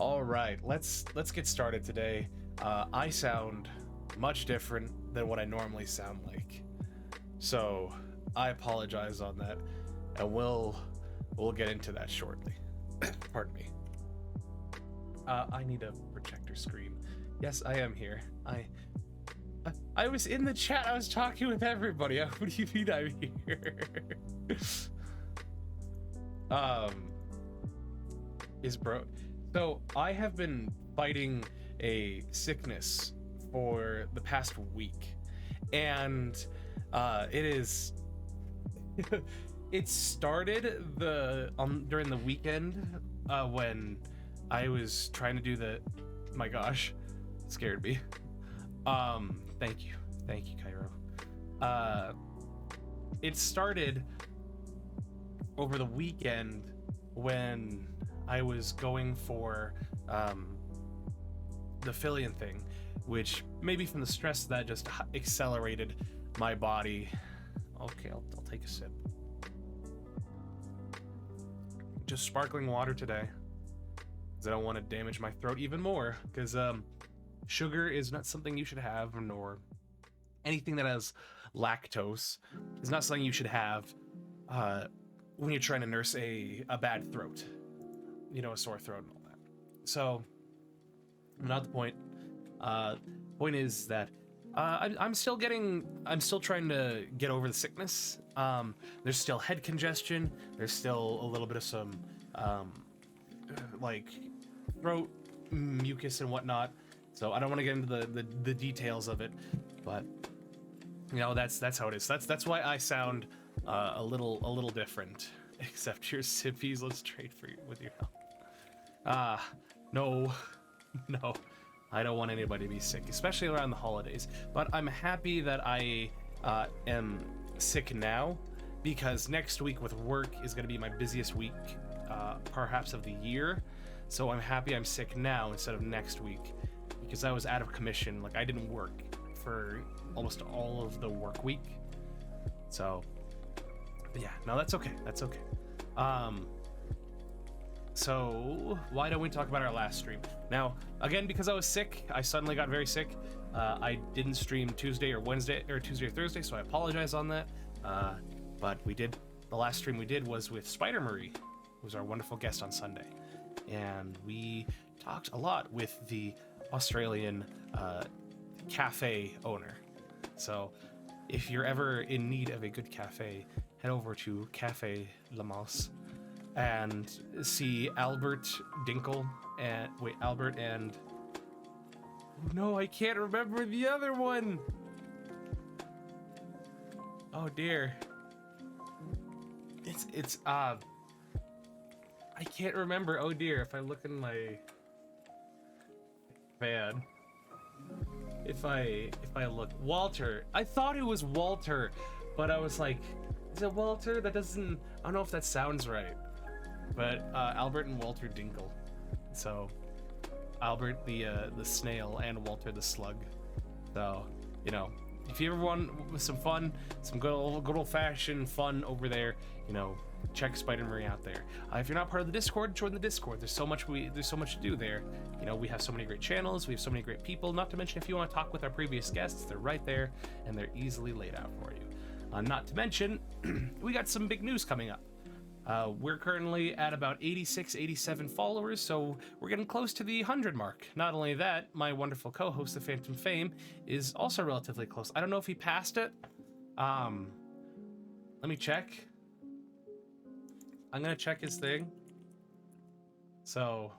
All right, let's get started today. I sound much different than what I normally sound like, so I apologize on that, and we'll get into that shortly. Pardon me. I need a projector screen. Yes, I am here. I was in the chat. I was talking with everybody. What do you mean I'm here? Is bro. So I have been fighting a sickness for the past week, and it is. It started during the weekend when I was trying to do the. My gosh, it scared me. Thank you, Cairo. It started over the weekend when I was going for the Fillion thing, which maybe from the stress that just accelerated my body. Okay, I'll take a sip. Just sparkling water today, because I don't want to damage my throat even more, because sugar is not something you should have, nor anything that has lactose is not something you should have when you're trying to nurse a bad throat, a sore throat and all that. So, not the point. Point is that I'm still trying to get over the sickness. There's still head congestion. There's still a little bit of some like throat mucus and whatnot. So I don't want to get into the details of it, but that's how it is. That's why I sound a little different. Except your sippies, let's trade with your help. No, I don't want anybody to be sick, especially around the holidays. But I'm happy that I am sick now, because next week with work is going to be my busiest week, perhaps of the year. So I'm happy I'm sick now instead of next week, because I was out of commission. Like, I didn't work for almost all of the work week. So yeah, no, that's okay. So why don't we talk about our last stream now? Again, because I was sick, I suddenly got very sick. I didn't stream Tuesday or Thursday, so I apologize on that. But we did. The last stream we did was with Spider Marie, who was our wonderful guest on Sunday, and we talked a lot with the Australian cafe owner. So if you're ever in need of a good cafe, head over to Cafe La Mouse and see Albert Dinkle and Albert and no, I can't remember the other one. Oh dear. It's I can't remember. Oh dear, if I look in my van. If I look, Walter. I thought it was Walter, but I was like, is it Walter? That doesn't. I don't know if that sounds right. But Albert and Walter Dinkle. So Albert the snail and Walter the slug. So if you ever want some fun, some good old fashioned fun over there, check Spider Marie out there. If you're not part of the Discord, join the Discord. There's so much to do there. We have so many great channels. We have so many great people. Not to mention, if you want to talk with our previous guests, they're right there and they're easily laid out for you. Not to mention, we got some big news coming up. We're currently at about 86, 87 followers, so we're getting close to the 100 mark. Not only that, my wonderful co-host, the Phantom Fame, is also relatively close. I don't know if he passed it. Let me check. I'm gonna check his thing. So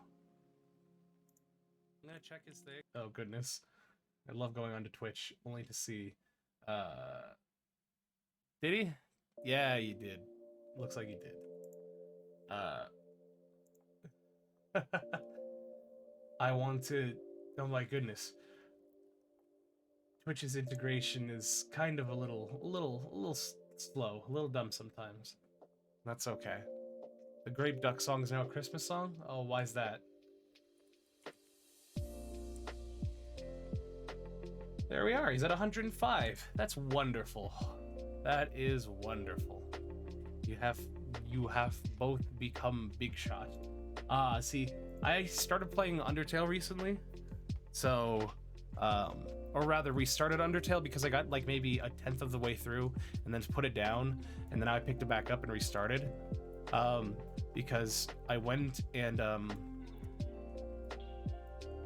I'm gonna check his thing. Oh goodness, I love going onto Twitch only to see. Did he? Yeah, you did. Looks like he did. I want to. Oh my goodness. Twitch's integration is kind of a little slow, a little dumb sometimes. That's okay. The Grape Duck song is now a Christmas song? Oh, why is that? There we are. He's at 105. That's wonderful. That is wonderful. You have both become big shot. See, I started playing Undertale recently, so, or rather restarted Undertale because I got like maybe a tenth of the way through and then put it down, and then I picked it back up and restarted, because I went and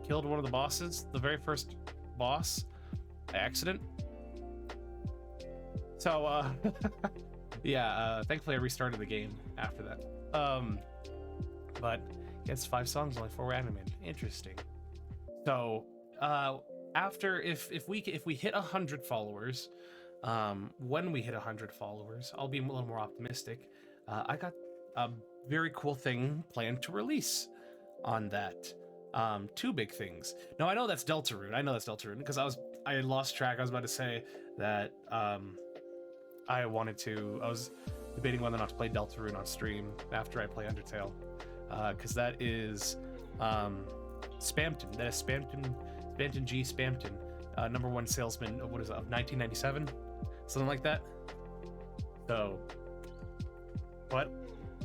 killed one of the bosses, the very first boss, by accident. So, yeah, thankfully I restarted the game after that. But it's 5 songs, only 4 animated. Interesting. So, after if we hit 100 followers, when we hit 100 followers, I'll be a little more optimistic. I got a very cool thing planned to release on that. 2 big things. Now I know that's Deltarune. I know that's Deltarune because I lost track. I was about to say that I was debating whether or not to play Deltarune on stream after I play Undertale, because that is Spamton. That is Spamton G. Spamton, #1 salesman of 1997, something like that. So, but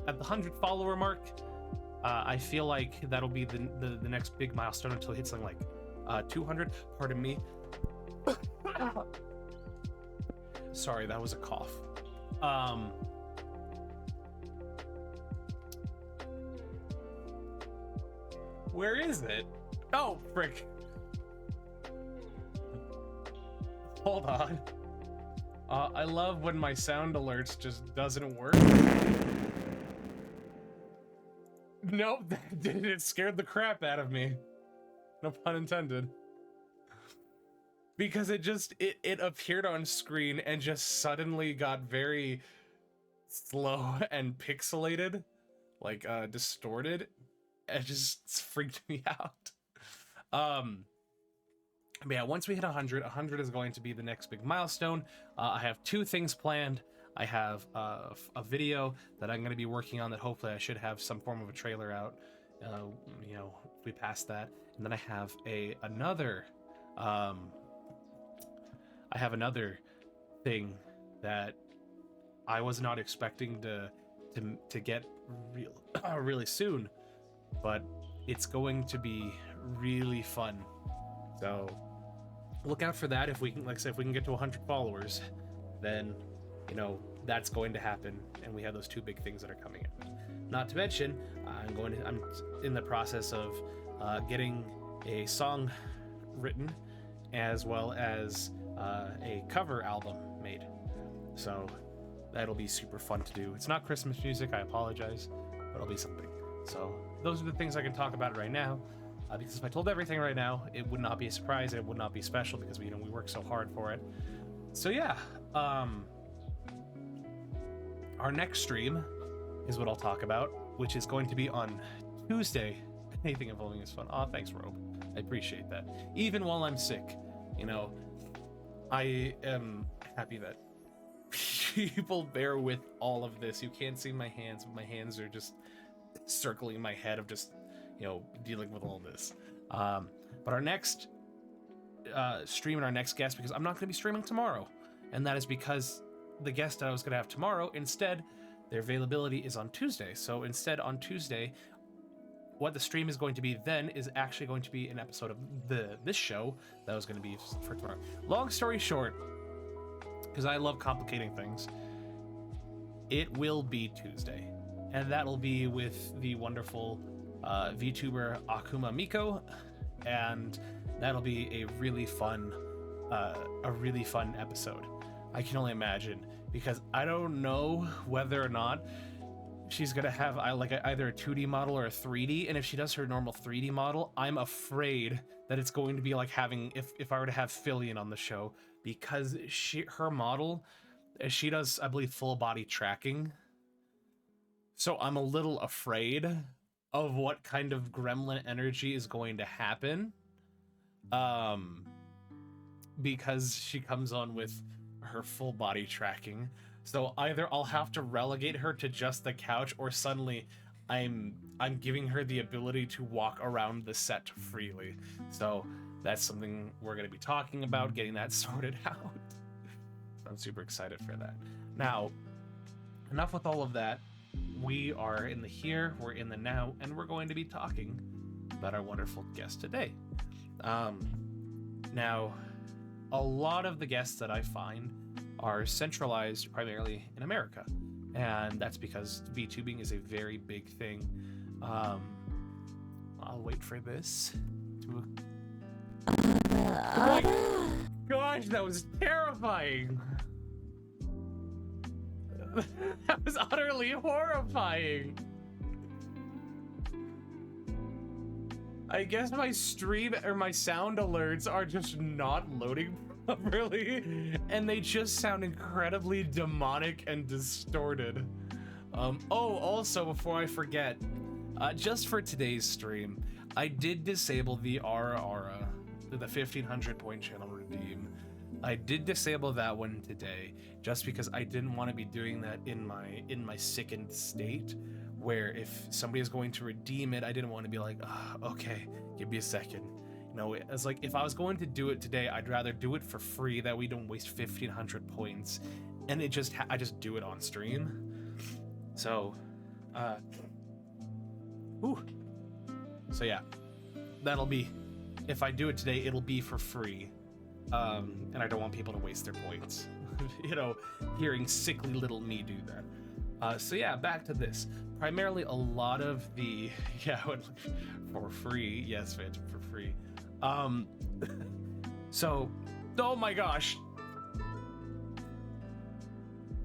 at the 100 follower mark, I feel like that'll be the next big milestone until it hits something like 200. Pardon me. Sorry, that was a cough. Where is it? Oh, frick. Hold on. I love when my sound alerts just doesn't work. Nope, that didn't. It scared the crap out of me. No pun intended. Because it appeared on screen and just suddenly got very slow and pixelated, like distorted. It just freaked me out. But yeah, once we hit 100 is going to be the next big milestone. I have 2 things planned. I have a video that I'm going to be working on that hopefully I should have some form of a trailer out, you know, if we pass that. And then I have another thing that I was not expecting to get really soon, but it's going to be really fun. So look out for that. If we can, like I said, if we can get to 100 followers, then, you know, that's going to happen, and we have those 2 big things that are coming up. Not to mention, I'm in the process of getting a song written, as well as a cover album made. So that'll be super fun to do. It's not Christmas music, I apologize, but it'll be something. So those are the things I can talk about right now. Because if I told everything right now, it would not be a surprise, and it would not be special because we work so hard for it. So yeah, our next stream is what I'll talk about, which is going to be on Tuesday. Anything involving is fun. Aw, thanks, Robe. I appreciate that. Even while I'm sick, you know, I am happy that people bear with all of this. You can't see my hands, but my hands are just circling my head of just, you know, dealing with all this. But our next stream and our next guest, because I'm not going to be streaming tomorrow, and that is because the guest that I was going to have tomorrow, instead, their availability is on Tuesday. So instead, on Tuesday, what the stream is going to be then is actually going to be an episode of this show that was going to be for tomorrow. Long story short, because I love complicating things, it will be Tuesday, and that'll be with the wonderful VTuber Akuma Miko, and that'll be a really fun episode. I can only imagine, because I don't know whether or not she's gonna have either a 2D model or a 3D, and if she does her normal 3D model, I'm afraid that it's going to be like having if I were to have Fillion on the show, because her model, she does, I believe, full body tracking. So I'm a little afraid of what kind of gremlin energy is going to happen, because she comes on with her full body tracking. So either I'll have to relegate her to just the couch, or suddenly I'm giving her the ability to walk around the set freely. So that's something we're going to be talking about, getting that sorted out. I'm super excited for that. Now, enough with all of that. We are in the here, we're in the now, and we're going to be talking about our wonderful guest today. Now, a lot of the guests that I find are centralized primarily in America, and that's because VTubing is a very big thing. I'll wait for this to... Oh my gosh, that was terrifying! That was utterly horrifying! I guess my stream or my sound alerts are just not loading properly, and they just sound incredibly demonic and distorted. Oh, also, before I forget, just for today's stream, I did disable the Aura, the 1500 point channel redeem. I did disable that one today, just because I didn't want to be doing that in my sickened state, where if somebody is going to redeem it, I didn't want to be like, okay, give me a second. You know, it's like, if I was going to do it today, I'd rather do it for free, that we don't waste 1500 points, and I just do it on stream. So, so yeah, that'll be, if I do it today, it'll be for free. And I don't want people to waste their points, you know, hearing sickly little me do that. So yeah, back to this. Primarily a lot of the, yeah, for free, yes, Phantom, for free. So, oh my gosh.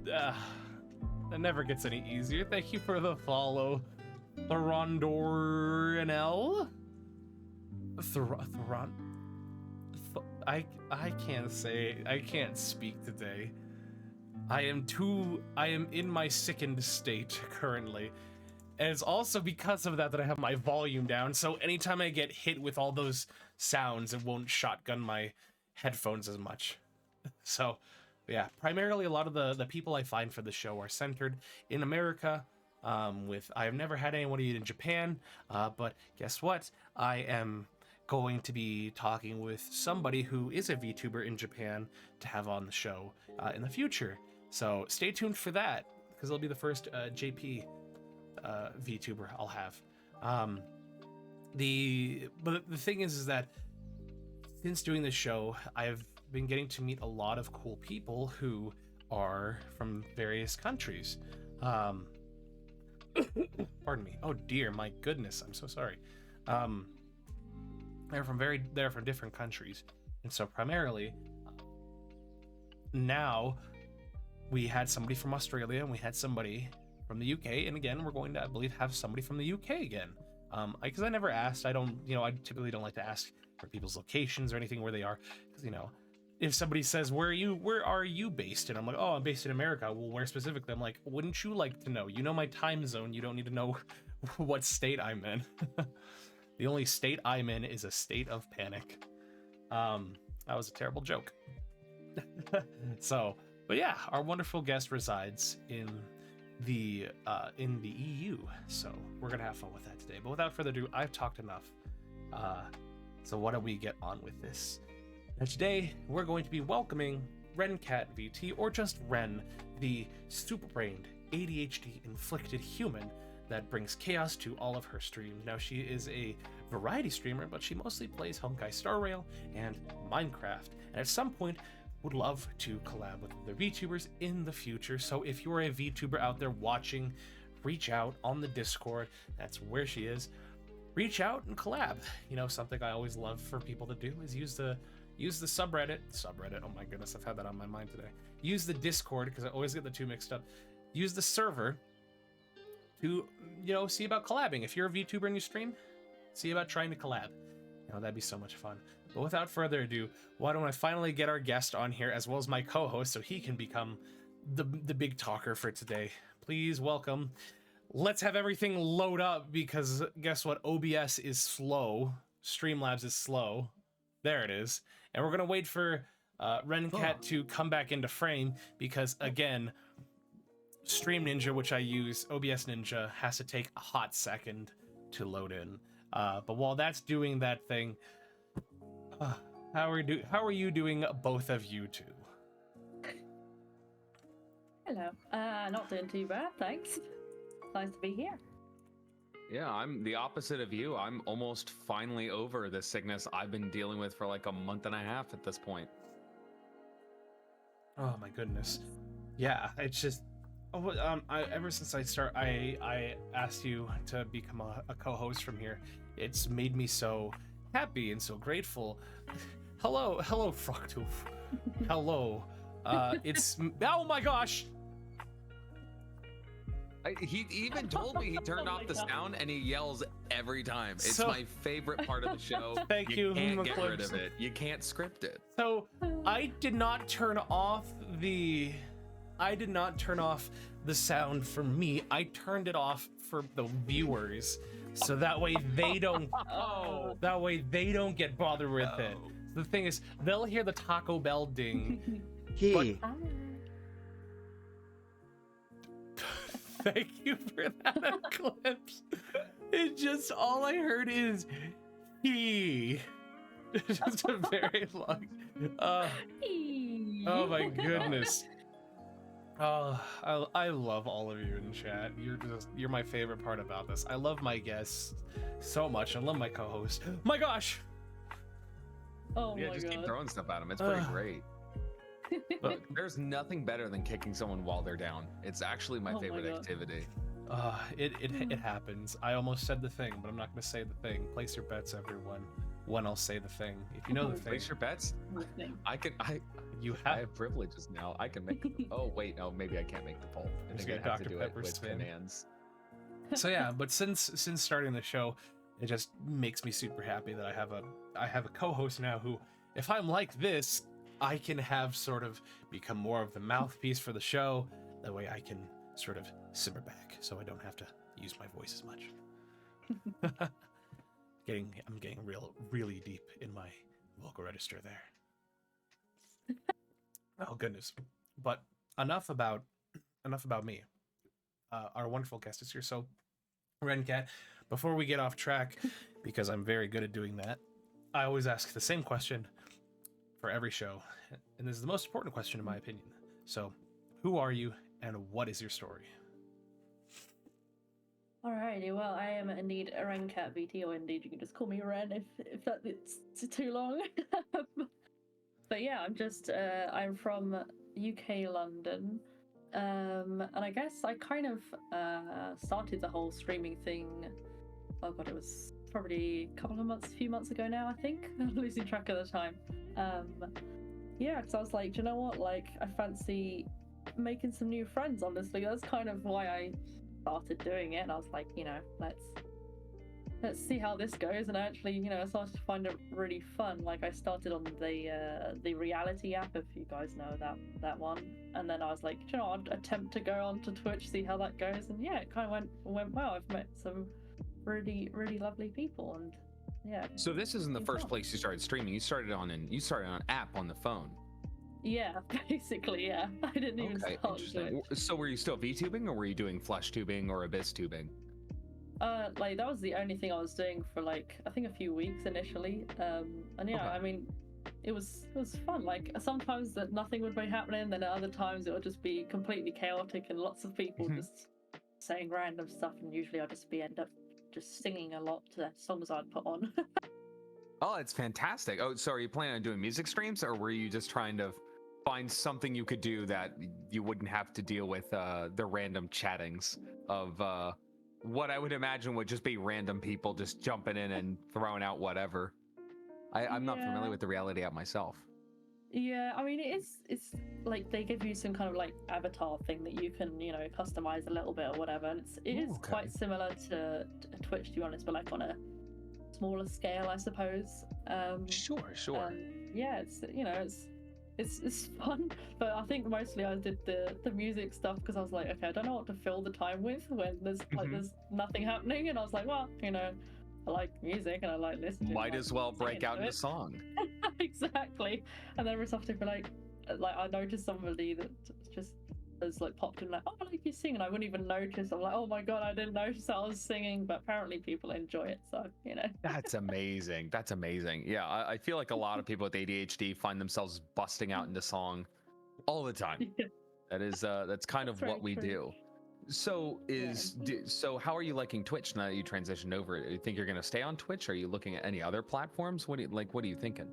That never gets any easier. Thank you for the follow, Throndorinel. I can't say, I can't speak today. I am in my sickened state currently. And it's also because of that I have my volume down, so anytime I get hit with all those sounds, it won't shotgun my headphones as much. So, yeah, primarily a lot of the people I find for the show are centered in America. I have never had anybody in Japan, but guess what? I am going to be talking with somebody who is a VTuber in Japan to have on the show in the future. So stay tuned for that, because it'll be the first JP VTuber I'll have. But the thing is that since doing this show, I've been getting to meet a lot of cool people who are from various countries. Pardon me. Oh dear, my goodness, I'm so sorry. They're from different countries, and so primarily now we had somebody from Australia and we had somebody from the UK, and again we're going to, I believe, have somebody from the UK again. Because I never asked. I typically don't like to ask for people's locations or anything where they are, because if somebody says where are you based, and I'm like, oh, I'm based in America. Well, where specifically? I'm like, wouldn't you like to know? You know my time zone. You don't need to know what state I'm in. The only state I'm in is a state of panic. That was a terrible joke. So, but yeah, our wonderful guest resides in the EU, so we're gonna have fun with that today. But without further ado, I've talked enough. So why don't we get on with this? Now today, we're going to be welcoming Rencat VT, or just Ren, the super-brained, ADHD-inflicted human that brings chaos to all of her streams. Now, she is a variety streamer, but she mostly plays Honkai Star Rail and Minecraft, and at some point would love to collab with other VTubers in the future. So if you're a VTuber out there watching, reach out on the Discord. That's where she is. Reach out and collab. Something I always love for people to do is use the subreddit. Oh my goodness, I've had that on my mind today. Use the Discord, because I always get the two mixed up. Use the server to, see about collabing. If you're a VTuber and you stream, see about trying to collab. That'd be so much fun. But without further ado, why don't I finally get our guest on here, as well as my co-host, so he can become the big talker for today. Please welcome. Let's have everything load up, because guess what? OBS is slow. Streamlabs is slow. There it is. And we're gonna wait for Rencat to come back into frame, because again, Stream Ninja, which I use, OBS Ninja, has to take a hot second to load in. But while that's doing that thing, how are you doing, both of you two? Hello. Not doing too bad, thanks. Nice to be here. Yeah, I'm the opposite of you. I'm almost finally over this sickness I've been dealing with for like a month and a half at this point. Oh my goodness. Yeah, it's just ever since I asked you to become a co-host from here, it's made me so happy and so grateful. Hello, Fructoof. Hello. It's oh my gosh. He even told me he turned off the sound and he yells every time. It's my favorite part of the show. Thank you. Can't get rid of it. You can't script it. So I did not turn off the sound for me. I turned it off for the viewers, so that way they don't. That way they don't get bothered with it. The thing is, they'll hear the Taco Bell ding. Hey. Thank you for that eclipse. It just all I heard is he. Just a very long. Oh my goodness. Oh, I love all of you in chat. You're my favorite part about this. I love my guests so much. I love my co-host. My gosh. Oh yeah, my just God. keep throwing stuff at him. It's pretty great. But there's nothing better than kicking someone while they're down. It's actually my favorite activity. It happens. I almost said the thing, but I'm not going to say the thing. Place your bets, everyone. When I'll say the thing. If you know the thing. Place your bets. I have privileges now. I can make. Oh wait, no, maybe I can't make the poll. I think I have to do it with commands. So yeah, but since starting the show, it just makes me super happy that I have a co-host now who, if I'm like this, I can have sort of become more of the mouthpiece for the show. That way I can sort of simmer back so I don't have to use my voice as much. I'm getting really deep in my vocal register there. Oh goodness. But enough about me. Our wonderful guest is here. So Rencat, before we get off track, because I'm very good at doing that, I always ask the same question for every show, and this is the most important question in my opinion. So, who are you, and what is your story? Alrighty, well, I am indeed a Rencat VT, or indeed you can just call me Ren if it's too long. But yeah, I'm from UK London, and I guess I kind of started the whole streaming thing. Oh god, it was probably a few months ago now, I think. I'm losing track of the time. Yeah, because I was like, do you know what? Like, I fancy making some new friends, honestly. That's kind of why I started doing it. And I was like, let's see how this goes. And I actually, I started to find it really fun. Like, I started on the reality app, if you guys know that one. And then I was like, I'll attempt to go on to Twitch, see how that goes. And yeah, it kind of went well. I've met some really, really lovely people, and yeah. So this isn't the first place you started streaming. You started on an app on the phone. Yeah, basically, yeah. I didn't even start doing it. So were you still VTubing, or were you doing flesh tubing or abyss tubing? Like that was the only thing I was doing for like I think a few weeks initially. And yeah, I mean, it was fun. Like sometimes that nothing would be happening, then at other times it would just be completely chaotic and lots of people just saying random stuff, and usually I'd just end up just singing a lot to the songs I'd put on. Oh, it's fantastic. Oh, so are you planning on doing music streams, or were you just trying to find something you could do that you wouldn't have to deal with the random chattings of what I would imagine would just be random people just jumping in and throwing out whatever? I'm not familiar with the reality app myself. Yeah, I mean, it's like they give you some kind of like avatar thing that you can, customize a little bit or whatever. And it is quite similar to Twitch, to be honest, but like on a smaller scale, I suppose. Sure. Yeah, it's fun, but I think mostly I did the music stuff because I was like, okay, I don't know what to fill the time with when there's nothing happening, and I was like, well, I like music and I like listening. Might as well break out into song. Exactly. And then every so often, like I noticed somebody that just has like popped in like, oh, I like you sing, and I wouldn't even notice. I'm like, oh my god, I didn't notice I was singing, but apparently people enjoy it. So That's amazing. That's amazing. Yeah, I feel like a lot of people with ADHD find themselves busting out into song all the time. Yeah. That's kind of what we do. So so how are you liking Twitch now that you transitioned over? Do you think you're gonna stay on Twitch? Are you looking at any other platforms? What are you thinking?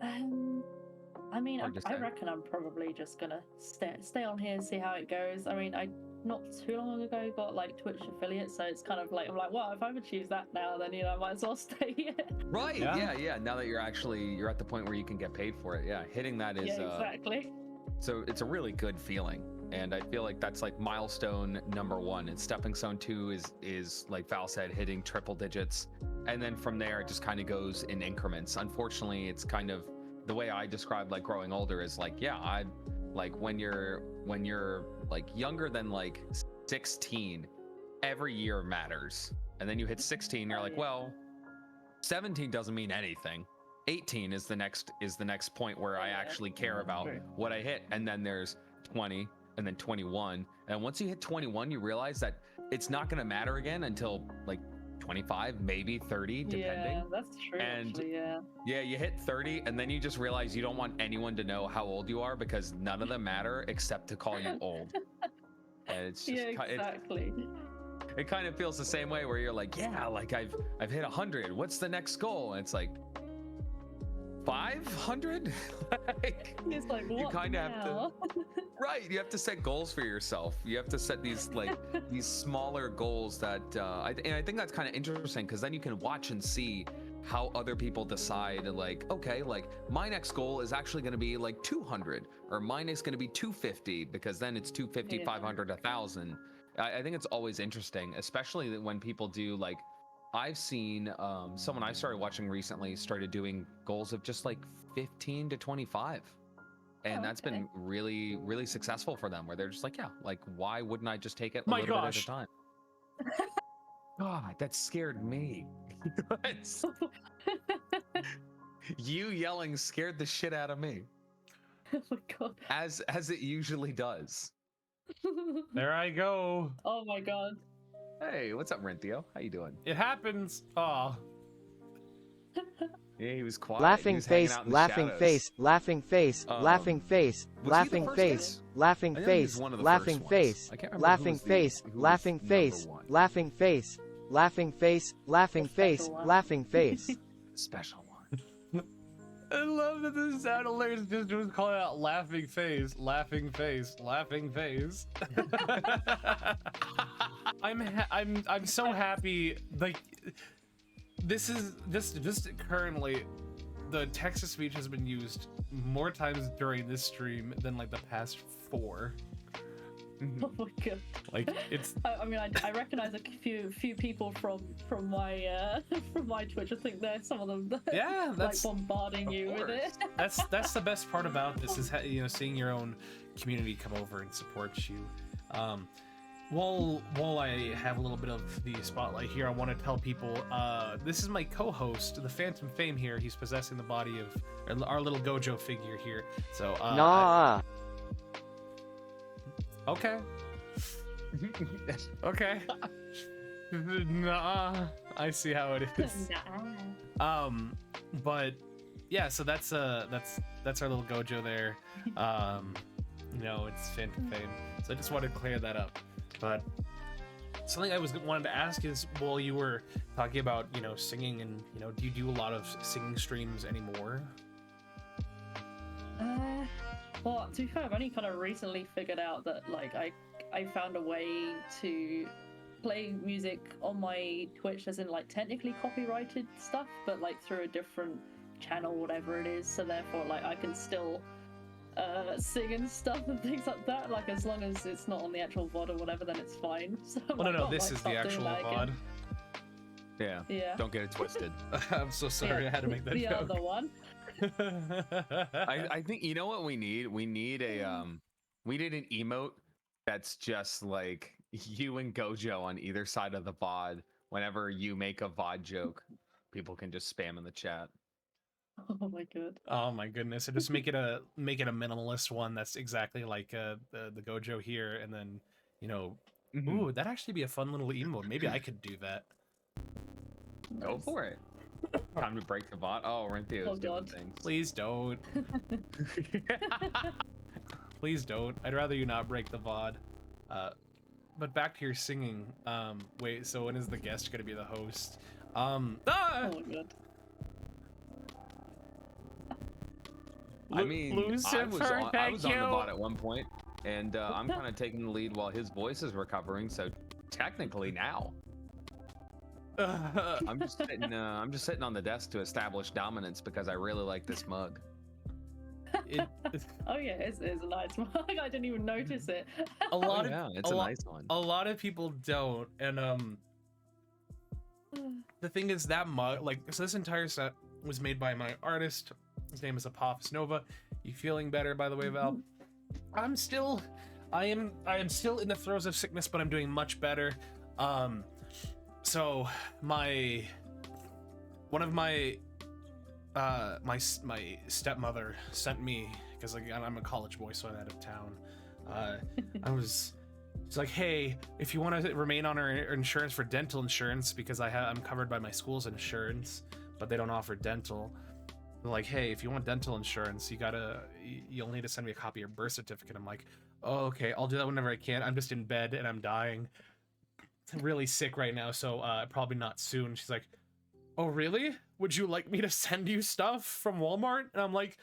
I mean, Hard to I say. reckon I'm probably just gonna stay on here and see how it goes. I mean, I not too long ago got like Twitch affiliate, so it's kind of like I'm like, well, if I would choose that now, then I might as well stay here. Right. Yeah. Yeah. Now that you're at the point where you can get paid for it. Yeah. Hitting that is Yeah, exactly. so it's a really good feeling. And I feel like that's like milestone number 1. And stepping stone 2 is like Val said, hitting triple digits. And then from there it just kind of goes in increments. Unfortunately, it's kind of the way I describe like growing older is like, yeah, I like when you're like younger than like 16, every year matters. And then you hit 16, you're like, well, 17 doesn't mean anything. 18 is the next point where I actually care about what I hit. And then there's 20 and then 21. And once you hit 21, you realize that it's not going to matter again until like 25, maybe 30, depending. Yeah, that's true. And actually, yeah, you hit 30 and then you just realize you don't want anyone to know how old you are because none of them matter except to call you old. And it's just exactly. it kind of feels the same way where you're like, yeah, like I've hit 100. What's the next goal? And it's like 500. Like, It's like, what you kind of have now? to, right? You have to set goals for yourself. You have to set these like these smaller goals that and I think that's kind of interesting because then you can watch and see how other people decide. Like, okay, like my next goal is actually going to be like 200, or mine is going to be 250 because then it's 250, Yeah. 500, 1,000. I think it's always interesting, especially when people do like. I've seen someone I started watching recently started doing goals of just like 15 to 25. And that's been really, really successful for them where they're just like, yeah, like, why wouldn't I just take it a little bit at a time? God, that scared me. You yelling scared the shit out of me. Oh my god. As it usually does. There I go. Oh my god. Hey, what's up, Renthio? How you doing? It happens. Oh. Yeah, he was quiet. Laughing He was hanging face, out in the laughing shadows. face, laughing face, laughing face, was he the laughing first face, guy? laughing I know he was face, one of the laughing first ones. face, I can't remember laughing who was face, who was laughing number face, one. laughing face, laughing face, laughing face, one. laughing face. Special one. I love that the sound alerts just was calling out laughing face, laughing face, laughing face. I'm so happy. Like this is just currently the Texas speech has been used more times during this stream than like the past 4. Oh my god. Like it's I mean, I recognize a few people from my from my Twitch. I think there's some of them that yeah, like that's bombarding you with it. that's the best part about this is seeing your own community come over and support you. While I have a little bit of the spotlight here, I want to tell people this is my co-host, the Phantom Fame here. He's possessing the body of our little Gojo figure here. So Nah. Okay. Okay. Nah. I see how it is. But yeah, so that's our little Gojo there. It's Phantom Fame. So I just wanted to clear that up. But something I wanted to ask is, while you were talking about, singing and, do you do a lot of singing streams anymore? Well, to be fair, I've only kind of recently figured out that like I found a way to play music on my Twitch, as in like technically copyrighted stuff, but like through a different channel, whatever it is. So therefore, like I can still sing and stuff and things like that. Like as long as it's not on the actual VOD or whatever, then it's fine. So I'm Well, like, no, oh, this I is start the doing actual that VOD. again. Yeah. Yeah. Don't get it twisted. I'm so sorry, Yeah. I had to make that The joke. other one. I think you know what we need? We need an emote that's just like you and Gojo on either side of the VOD. Whenever you make a VOD joke, people can just spam in the chat. Oh my god. Oh my goodness! So just make it a minimalist one that's exactly like the Gojo here, and then ooh, that'd actually be a fun little emote. Maybe I could do that. Go Nice. for it. Time to break the VOD. Oh, Renthio's Oh, doing God. things. Please don't. Please don't. I'd rather you not break the VOD. but back to your singing. Wait, so when is the guest gonna be the host? Ah! Oh my god. I mean, I was Lucifer, on the thank you. bot at one point, and I'm kind of taking the lead while his voice is recovering. So technically now, I'm just sitting on the desk to establish dominance because I really like this mug. Oh yeah, it's a nice mug. I didn't even notice it. A lot of It's a nice one. a lot of people don't, and the thing is that mug, like, so this entire set was made by my artist. His name is Apophis Nova. You feeling better, by the way, Val? I am still in the throes of sickness, but I'm doing much better. So my stepmother sent me, because like I'm a college boy, so I'm out of town. She's like, hey, if you want to remain on our insurance for dental insurance, because I'm covered by my school's insurance, but they don't offer dental. They're like, hey, if you want dental insurance, you'll need to send me a copy of your birth certificate. I'm like, oh, okay, I'll do that whenever I can. I'm just in bed and I'm dying. I'm really sick right now, so probably not soon. She's like, oh, really? Would you like me to send you stuff from Walmart? And I'm like,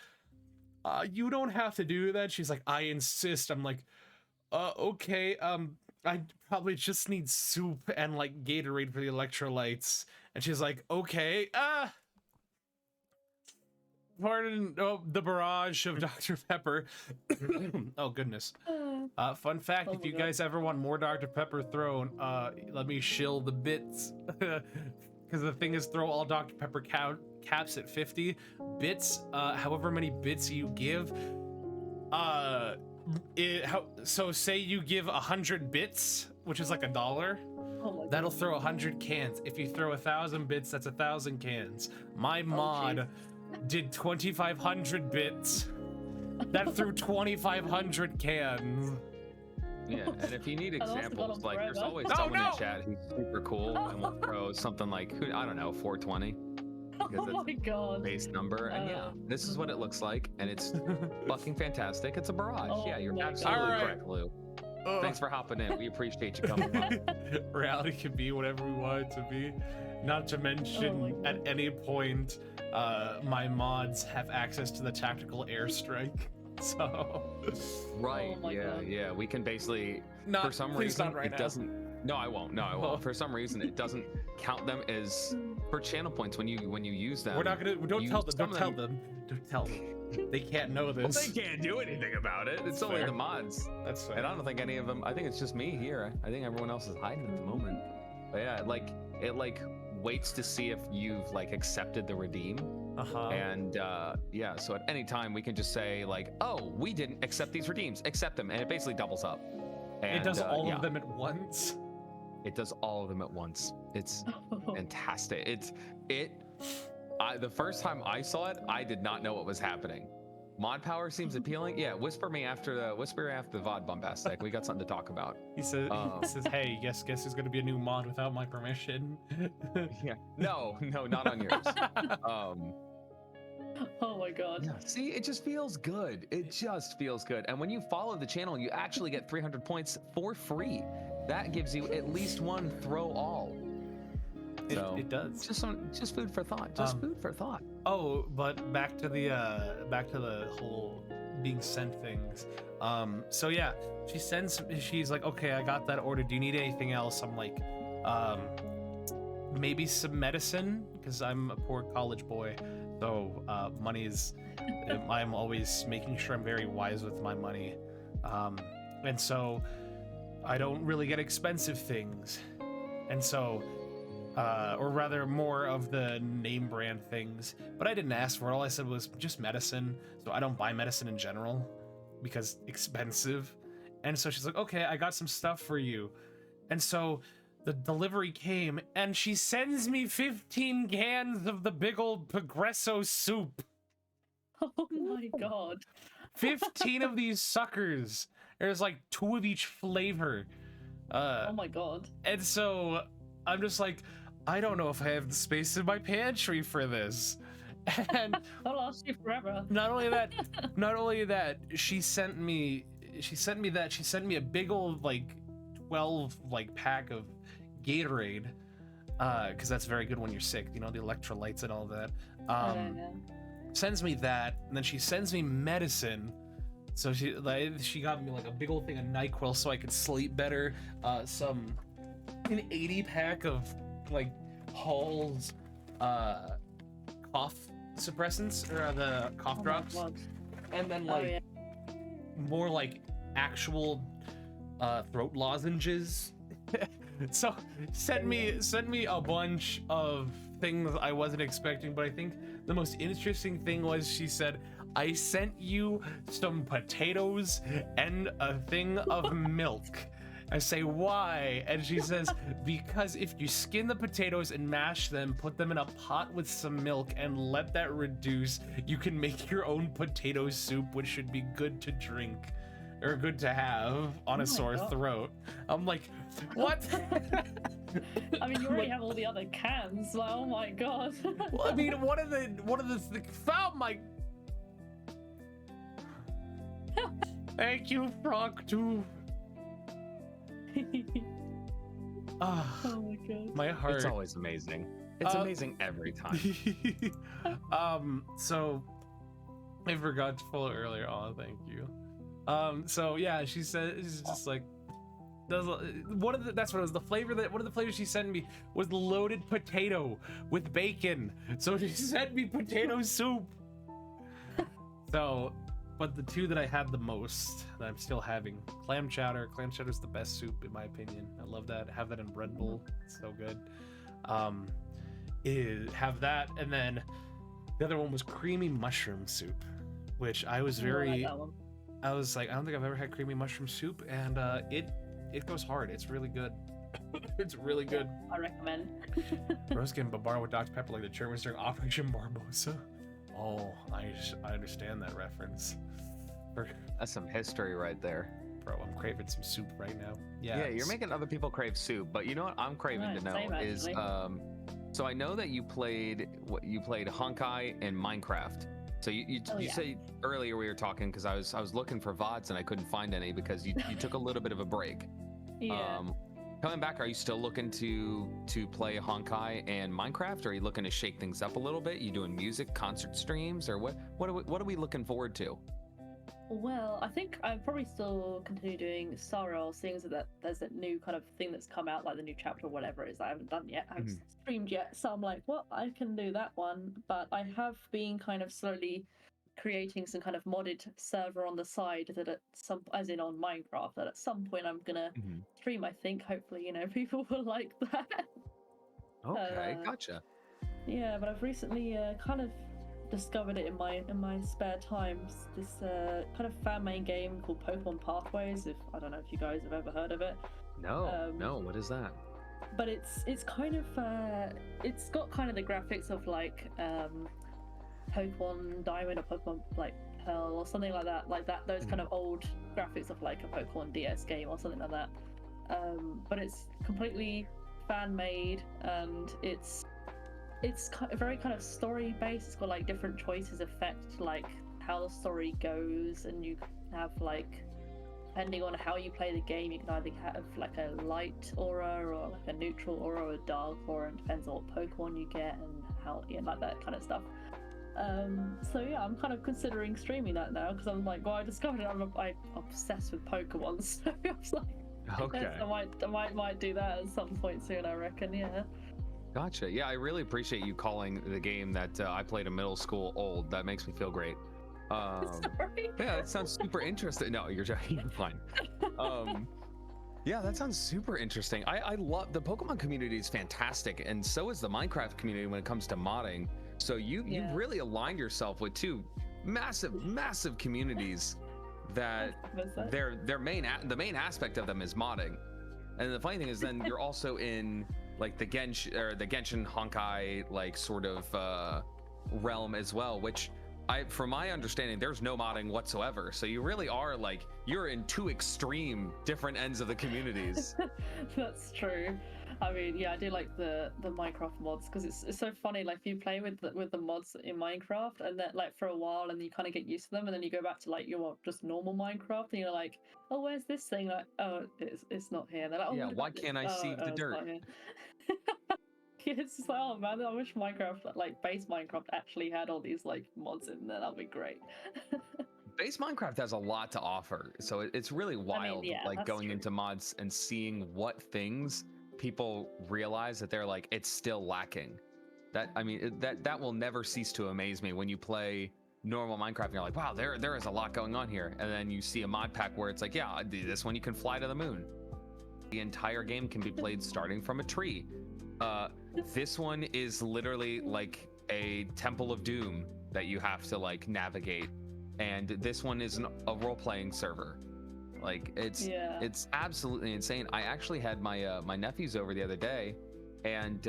you don't have to do that. She's like, I insist. I'm like, okay, I probably just need soup and like Gatorade for the electrolytes. And she's like, okay, pardon the barrage of Dr. Pepper. Oh goodness. Fun fact, if you guys ever want more Dr. Pepper thrown, let me shill the bits. Because the thing is, throw all Dr. Pepper caps at 50 bits. However many bits you give. So say you give 100 bits, which is like $1. Oh that'll throw 100 cans. If you throw 1,000 bits, that's 1,000 cans. My mod did 2,500 bits. That threw 2,500 cans. Yeah, and if you need lost the examples, bottom like there's forever. always Oh, someone no! in chat who's super cool and will throw something like, I don't know, 420. Because Oh my god. base number, and yeah, this is what it looks like, and it's fucking fantastic. It's a barrage. Oh yeah, you're my absolutely God. correct, Lou. Thanks for hopping in. We appreciate you coming by. Reality can be whatever we want it to be. Not to mention, my at any point, my mods have access to the tactical airstrike. So. Right. Oh my God. Yeah. We can basically, Not, for some please reason, not right it now. doesn't. No, I won't. No, I won't. Oh. For some reason, it doesn't count them as for channel points when you use them. We're not gonna. Don't you- tell them. some Don't of tell them. Don't tell them. They can't know Well, this. they can't do anything about it. It's only fair. the mods. That's And fair. I don't think any of them. I think it's just me here. I think everyone else is hiding at the moment. But yeah, it waits to see if you've accepted the redeem. And yeah, so at any time we can just say oh, we didn't accept these redeems, accept them, and it basically doubles up. And, It does all yeah, of them at once. It does all of them at once. It's fantastic. The first time I saw it, I did not know what was happening. Mod power seems appealing. Yeah, whisper me after the VOD bombastic. We got something to talk about. He says, hey, guess who's gonna be a new mod without my permission? Yeah. No, not on yours. Oh my god. Yeah, see, it just feels good. It just feels good. And when you follow the channel, you actually get 300 points for free. That gives you at least one throw all. So, it does. Just food for thought. Just food for thought. Oh, but back to the whole being sent things. So yeah, she's like, okay, I got that order. Do you need anything else? I'm like, maybe some medicine, because I'm a poor college boy. So money is, I'm always making sure I'm very wise with my money. And so I don't really get expensive things. And so, or rather more of the name brand things, but I didn't ask for it. All I said was just medicine. So I don't buy medicine in general because expensive. And so she's like, okay, I got some stuff for you. And so the delivery came and she sends me 15 cans of the big old Progresso soup. Oh my god. 15 of these suckers. There's like 2 of each flavor. Oh my god. And so I'm just like, I don't know if I have the space in my pantry for this. And I'll last you forever. not only that, she sent me a big old 12 like pack of Gatorade, because that's very good when you're sick, you know, the electrolytes and all that. Sends me that, and then she sends me medicine. So she got me like a big old thing of NyQuil so I could sleep better. An 80 pack of like Hall's cough suppressants, or the cough drops, and then like more like actual throat lozenges. So sent me a bunch of things I wasn't expecting, but I think the most interesting thing was she said, I sent you some potatoes and a thing of milk. I say, why? And she says, because if you skin the potatoes and mash them, put them in a pot with some milk and let that reduce, you can make your own potato soup, which should be good to drink, or good to have on a sore throat. I'm like, what? I mean, you already have all the other cans, so oh my god. Well, I mean, one of the found my. Thank you, Frog too. Oh my god. My heart. It's always amazing. It's amazing every time. So I forgot to follow earlier on. Thank you. So yeah, she said it's just like one of the flavors she sent me was loaded potato with bacon. So she sent me potato soup. So, but the two that I had the most that I'm still having, clam chowder. Clam chowder is the best soup in my opinion. I love that. Have that in Red Bull. It's so good. Have that, and then the other one was creamy mushroom soup, which I was very. I was like, I don't think I've ever had creamy mushroom soup, and it goes hard. It's really good. It's really good. I recommend. Roast and Babar with Dr. Pepper like the Germans during Operation Barbosa. Oh, I understand that reference. That's some history right there. Bro, I'm craving some soup right now. Yeah, you're making other people crave soup, but you know what I'm craving to know is so I know that you played Honkai and Minecraft. So you said earlier we were talking because I was looking for VODs and I couldn't find any because you took a little bit of a break. Yeah. Coming back, are you still looking to play Honkai and Minecraft? Or are you looking to shake things up a little bit? You doing music, concert streams, or what are we looking forward to? Well, I think I'll probably still continue doing Sorrow, seeing as that there's a new kind of thing that's come out, like the new chapter or whatever it is I haven't done yet. I haven't streamed yet, so I'm like, well, I can do that one. But I have been kind of slowly creating some kind of modded server on the side that as in on Minecraft, that at some point I'm gonna stream. I think hopefully, you know, people will like that. Okay, gotcha. Yeah, but I've recently kind of discovered it in my spare times. This kind of fan-made game called Pokemon Pathways. I don't know if you guys have ever heard of it. No, what is that? But it's kind of it's got kind of the graphics of like Pokemon Diamond or Pokemon like Pearl or something like that. Those kind of old graphics of like a Pokemon DS game or something like that. But it's completely fan-made and it's very kind of story based. It's got like different choices affect like how the story goes, and you have like, depending on how you play the game, you can either have like a light aura or like a neutral aura or a dark aura, and depends on what Pokemon you get and how, yeah, like that kind of stuff. So yeah, I'm kind of considering streaming that now because I'm like, well, I discovered I'm obsessed with Pokemon, so I was like, okay, yes, I might do that at some point soon, I reckon. Yeah. Gotcha. Yeah, I really appreciate you calling the game that I played in middle school old. That makes me feel great. Sorry. Yeah, that sounds super interesting. No, you're fine. Yeah, that sounds super interesting. I love the Pokemon community is fantastic, and so is the Minecraft community when it comes to modding. So you really aligned yourself with two massive communities that the main aspect of them is modding. And the funny thing is then you're also in like the Genshin Honkai like sort of realm as well, which from my understanding there's no modding whatsoever. So you really are like, you're in two extreme different ends of the communities. That's true. I mean, yeah, I do like the Minecraft mods because it's so funny. Like, if you play with the mods in Minecraft, and then like for a while, and you kind of get used to them, and then you go back to like your just normal Minecraft, and you're like, oh, where's this thing? Like, oh, it's not here. And they're like, oh, Yeah, what why about this? can't I Oh, see the it's dirt? not here. Yeah, it's just like, oh man, I wish Minecraft, like base Minecraft, actually had all these like mods in there. That'd be great. Base Minecraft has a lot to offer, so it's really wild, yeah, like that's going true. into mods and seeing what things people realize that they're like it's still lacking. That I mean, that will never cease to amaze me when you play normal Minecraft and you're like, wow, there is a lot going on here, and then you see a mod pack where it's like, yeah, this one you can fly to the moon. The entire game can be played starting from a tree. This one is literally like a Temple of Doom that you have to like navigate, and this one is a role-playing server. Like it's absolutely insane. I actually had my nephews over the other day, and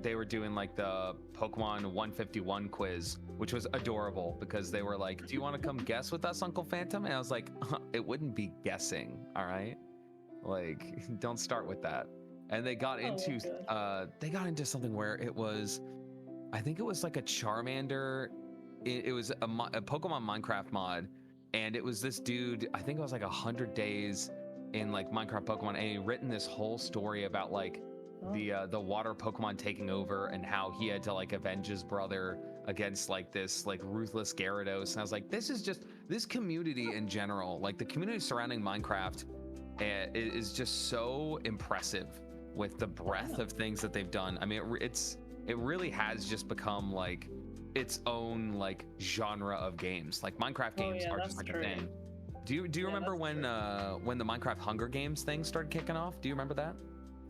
they were doing like the Pokemon 151 quiz, which was adorable because they were like, "Do you want to come guess with us, Uncle Phantom?" And I was like, "It wouldn't be guessing, all right? Like, don't start with that." And they got into something where it was, I think it was like a Charmander. It was a Pokemon Minecraft mod, and it was this dude. I think it was like 100 days in like Minecraft Pokemon, and he written this whole story about like the water Pokemon taking over and how he had to like avenge his brother against like this like ruthless Gyarados. And I was like, this is just this community in general, like the community surrounding Minecraft, is just so impressive with the breadth of things that they've done. I mean, it really has just become like its own like genre of games. Like Minecraft games are just like a thing. Do you remember when the Minecraft Hunger Games thing started kicking off? Do you remember that?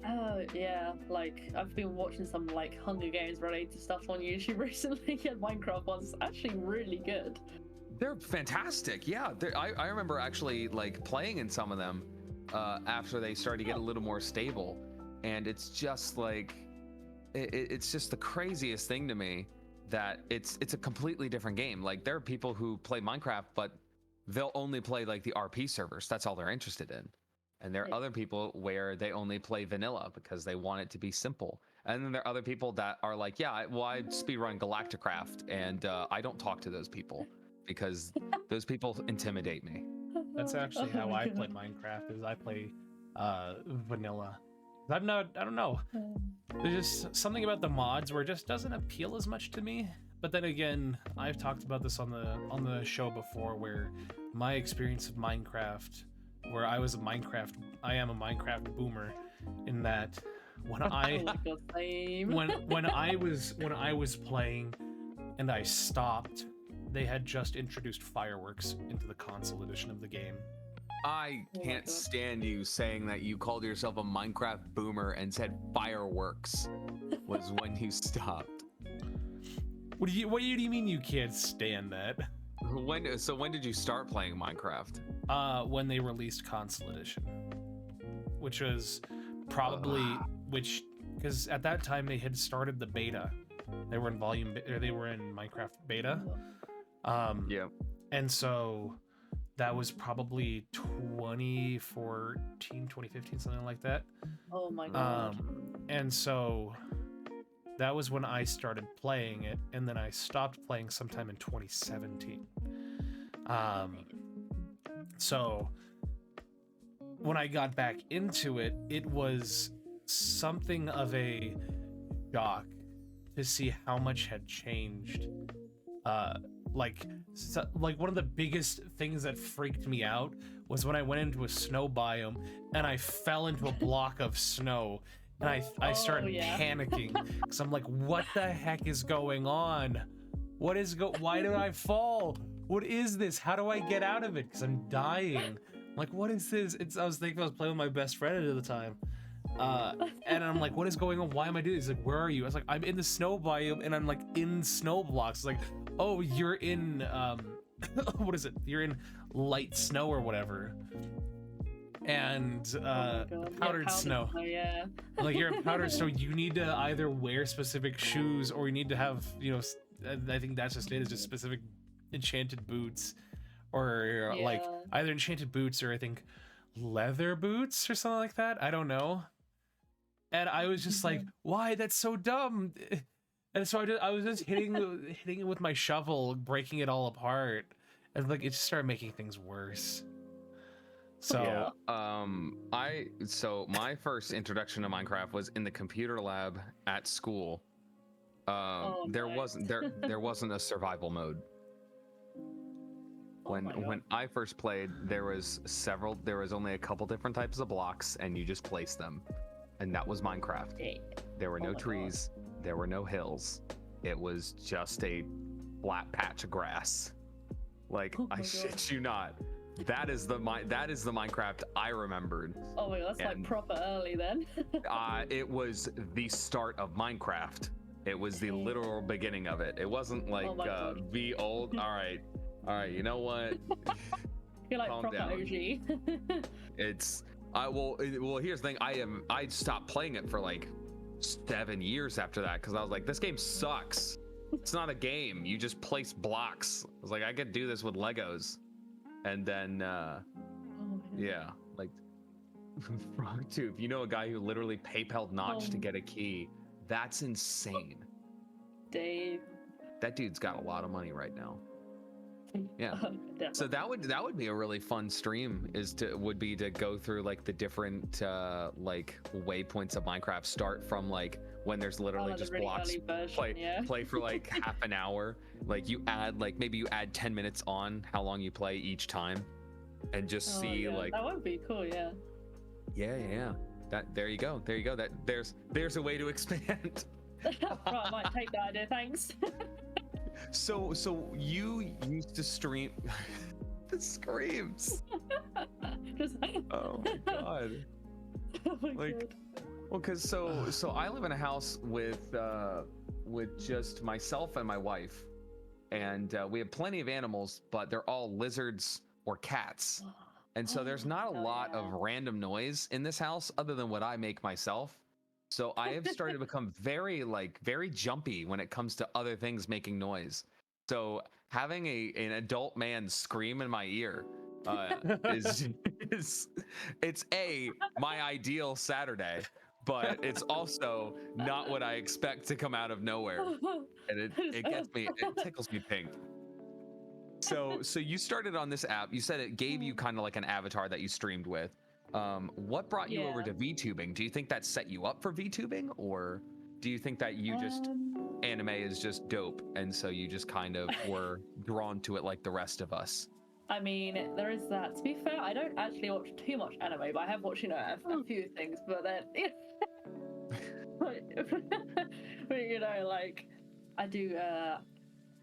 Oh yeah, like I've been watching some like Hunger Games related stuff on YouTube recently, and Minecraft one's actually really good. They're fantastic. Yeah, I remember actually like playing in some of them after they started to get a little more stable, and it's just like it's just the craziest thing to me that it's a completely different game. Like there are people who play Minecraft, but they'll only play like the RP servers. That's all they're interested in. And there are other people where they only play vanilla because they want it to be simple. And then there are other people that are like, yeah, well, I speedrun Galacticraft, and I don't talk to those people because those people intimidate me. That's actually how I play Minecraft. Is I play vanilla. I don't know. There's just something about the mods where it just doesn't appeal as much to me. But then again, I've talked about this on the show before, where my experience of Minecraft, where I am a Minecraft boomer, in that when when I was playing and I stopped, they had just introduced fireworks into the console edition of the game. I can't stand you saying that you called yourself a Minecraft boomer and said fireworks was when you stopped. What do you mean you can't stand that? When did you start playing Minecraft? When they released console edition, which was probably because at that time they had started the beta. They were in Minecraft beta. Yeah. And so that was probably 2014, 2015, something like that. Oh my god. And so that was when I started playing it, and then I stopped playing sometime in 2017. So when I got back into it, it was something of a shock to see how much had changed. Like one of the biggest things that freaked me out was when I went into a snow biome and I fell into a block of snow, and I started panicking because I'm like, what the heck is going on? Why did I fall? What is this? How do I get out of it? Because I'm dying. I'm like, what is this? I was thinking I was playing with my best friend at the time. And I'm like, what is going on? Why am I doing this? He's like, where are you? I was like, I'm in the snow biome, and I'm like in snow blocks. It's like, oh, you're in what is it? You're in light snow or whatever. And powdered snow. Yeah. Like you're in powdered snow. You need to either wear specific shoes, or you need to have, I think that's just it. Is just specific enchanted boots, or like either enchanted boots or I think leather boots or something like that. I don't know. and I was just like, why? That's so dumb. And so I was just hitting it with my shovel, breaking it all apart, and like it just started making things worse. So yeah, so my first introduction to Minecraft was in the computer lab at school. There wasn't a survival mode. When I first played, there was only a couple different types of blocks, and you just placed them, and that was Minecraft. There were no trees, there were no hills. It was just a flat patch of grass. Like, I shit you not. That is the Minecraft I remembered. Oh my god, that's like proper early then. It was the start of Minecraft. It was the literal beginning of it. It wasn't like the old. All right, you know what? You're like calm proper down. OG. Well, here's the thing. I stopped playing it for like 7 years after that because I was like, this game sucks. It's not a game. You just place blocks. I was like, I could do this with Legos. And then, yeah, like FrogTube, you know, a guy who literally PayPal Notch to get a key. That's insane. Dave. That dude's got a lot of money right now. Yeah. So that would be a really fun stream would be to go through like the different like waypoints of Minecraft. Start from like when there's literally just really blocks. Play for like half an hour. Like you add maybe you add 10 minutes on how long you play each time, and just see like that would be cool. Yeah. Yeah. There you go. That there's a way to expand. Right, I might take that idea. Thanks. So you used to stream the screams. Oh my god. Oh my god. Well, cause so I live in a house with just myself and my wife, and we have plenty of animals, but they're all lizards or cats. And so there's not a lot of random noise in this house other than what I make myself. So I have started to become very jumpy when it comes to other things making noise. So having an adult man scream in my ear is it's my ideal Saturday, but it's also not what I expect to come out of nowhere. And it gets me, it tickles me pink. So you started on this app. You said it gave you kind of like an avatar that you streamed with. What brought you over to VTubing? Do you think that set you up for VTubing, or do you think that you just anime is just dope and so you just kind of were drawn to it like the rest of us? I mean, there is that. To be fair, I don't actually watch too much anime, but I have watched, a few things. But then, but, like I do. I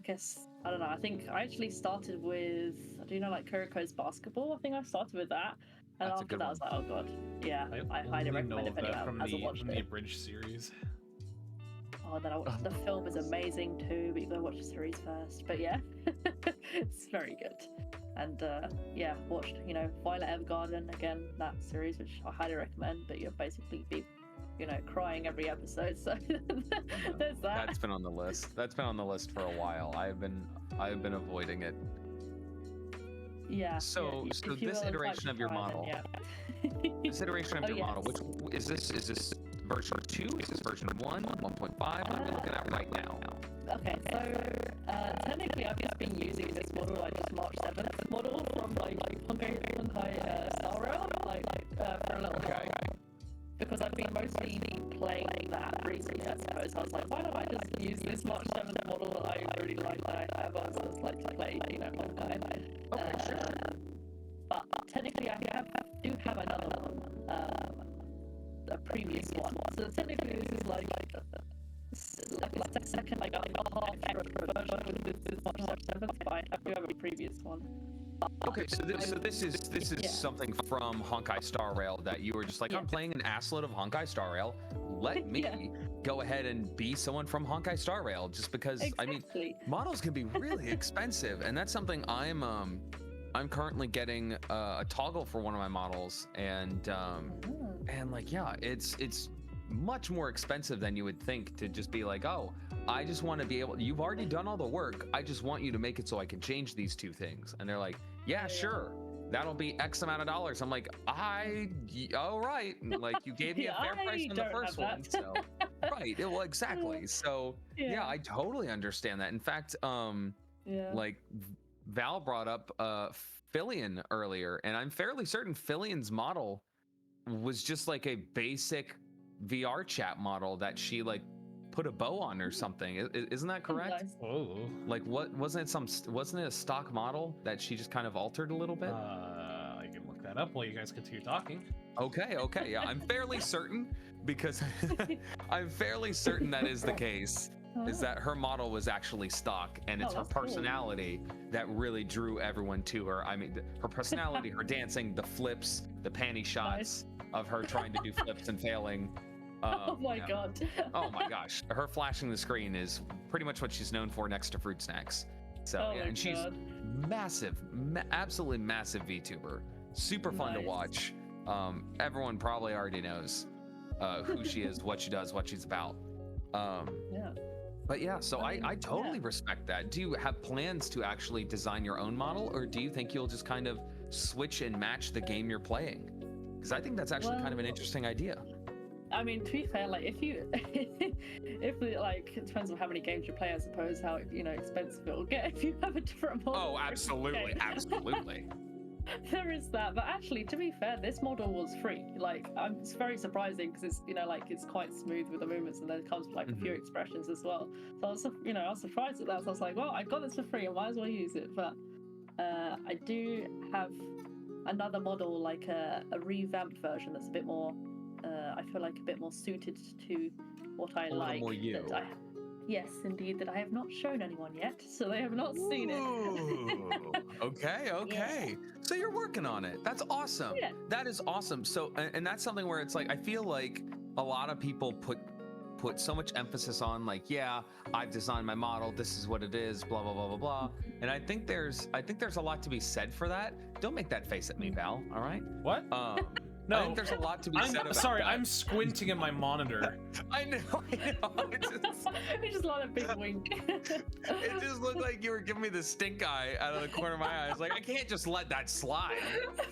guess I don't know. I think I actually started with. Do you know like Kuriko's basketball? I think I started with that. And That's after that, I was like, oh god, yeah, I highly recommend it if anyone hasn't watched from it. the abridged series. Oh, then I watched the film is amazing too, but you gotta watch the series first. But yeah, it's very good. And watched Violet Evergarden again, that series, which I highly recommend. But you'll basically be, crying every episode. So there's that. That's been on the list. That's been on the list for a while. I've been avoiding it. Yeah. So this iteration of your model. This iteration of your model, which is this version 2? Is this version 1, 1.5? What are we looking at right now? Okay, so technically I've just been using this model, like just March 7th model from like Honkai Star Rail, for a little while. Because I've been mostly playing that recently, I suppose. I was like, why don't I just use this March 7th model that I really like that I have also like to play, Honkai. Okay, sure. But technically I do have another one, a previous one. So technically this is like a second, like a half version with this March 7th, but I do have a previous one. Okay, so this is something from Honkai Star Rail that you were just like, I'm playing an asslet of Honkai Star Rail. Let me go ahead and be someone from Honkai Star Rail, just because I mean, models can be really expensive, and that's something I'm currently getting a toggle for one of my models, and like it's much more expensive than you would think to just be like, oh, I just want to be able, you've already done all the work, I just want you to make it so I can change these two things. And they're like, yeah, sure. that'll be X amount of dollars. I'm like, all right. Like, you gave me a fair price I on the don't first have one. that. So, right. Well, exactly. So, yeah, I totally understand that. In fact, Yeah. like Val brought up Fillion earlier, and I'm fairly certain Fillion's model was just like a basic VR chat model that she like put a bow on or something. Isn't that correct? Nice. Oh. Like, what wasn't it a stock model that she just kind of altered a little bit? I can look that up while you guys continue talking. Okay, yeah, I'm fairly certain, because I'm fairly certain that is the case, is that her model was actually stock, and it's her that's cool. personality that really drew everyone to her. I mean, her personality, her dancing, the flips, the panty shots of her trying to do flips and failing. Oh my god. Oh my gosh, her flashing the screen is pretty much what she's known for next to fruit snacks. So Oh yeah, my and she's God. massive, absolutely massive VTuber. Super fun to Nice. watch. Everyone probably already knows who she is, what she does, what she's about. Yeah. But yeah, so I mean, I totally yeah. respect that. Do you have plans to actually design your own model, or do you think you'll just kind of switch and match the game you're playing? Because I think that's actually kind of an Well, interesting idea. I mean, to be fair, like if you, it depends on how many games you play, I suppose, how expensive it'll get if you have a different model. Oh, for each absolutely, game. absolutely. There is that, but actually, to be fair, this model was free. Like, it's very surprising because it's it's quite smooth with the movements, and then it comes with like a few expressions as well. So I was, I was surprised at that. So I was like, well, I got this for free, I might as well use it. But I do have another model, like a revamped version that's a bit more. I feel like a bit more suited to what I A little like. more you. Yes, indeed, that I have not shown anyone yet, so they have not seen it. Ooh, okay. Yeah. So you're working on it. That's awesome. Yeah. That is awesome. So, and that's something where it's like, I feel like a lot of people put so much emphasis on like, yeah, I've designed my model. This is what it is. Blah blah blah blah blah. And I think there's a lot to be said for that. Don't make that face at me, Val. All right. What? I think there's a lot to be said about sorry, that. I'm squinting at my monitor. I know. You just let a big wink. It just looked like you were giving me the stink eye out of the corner of my eye. I was like, I can't just let that slide.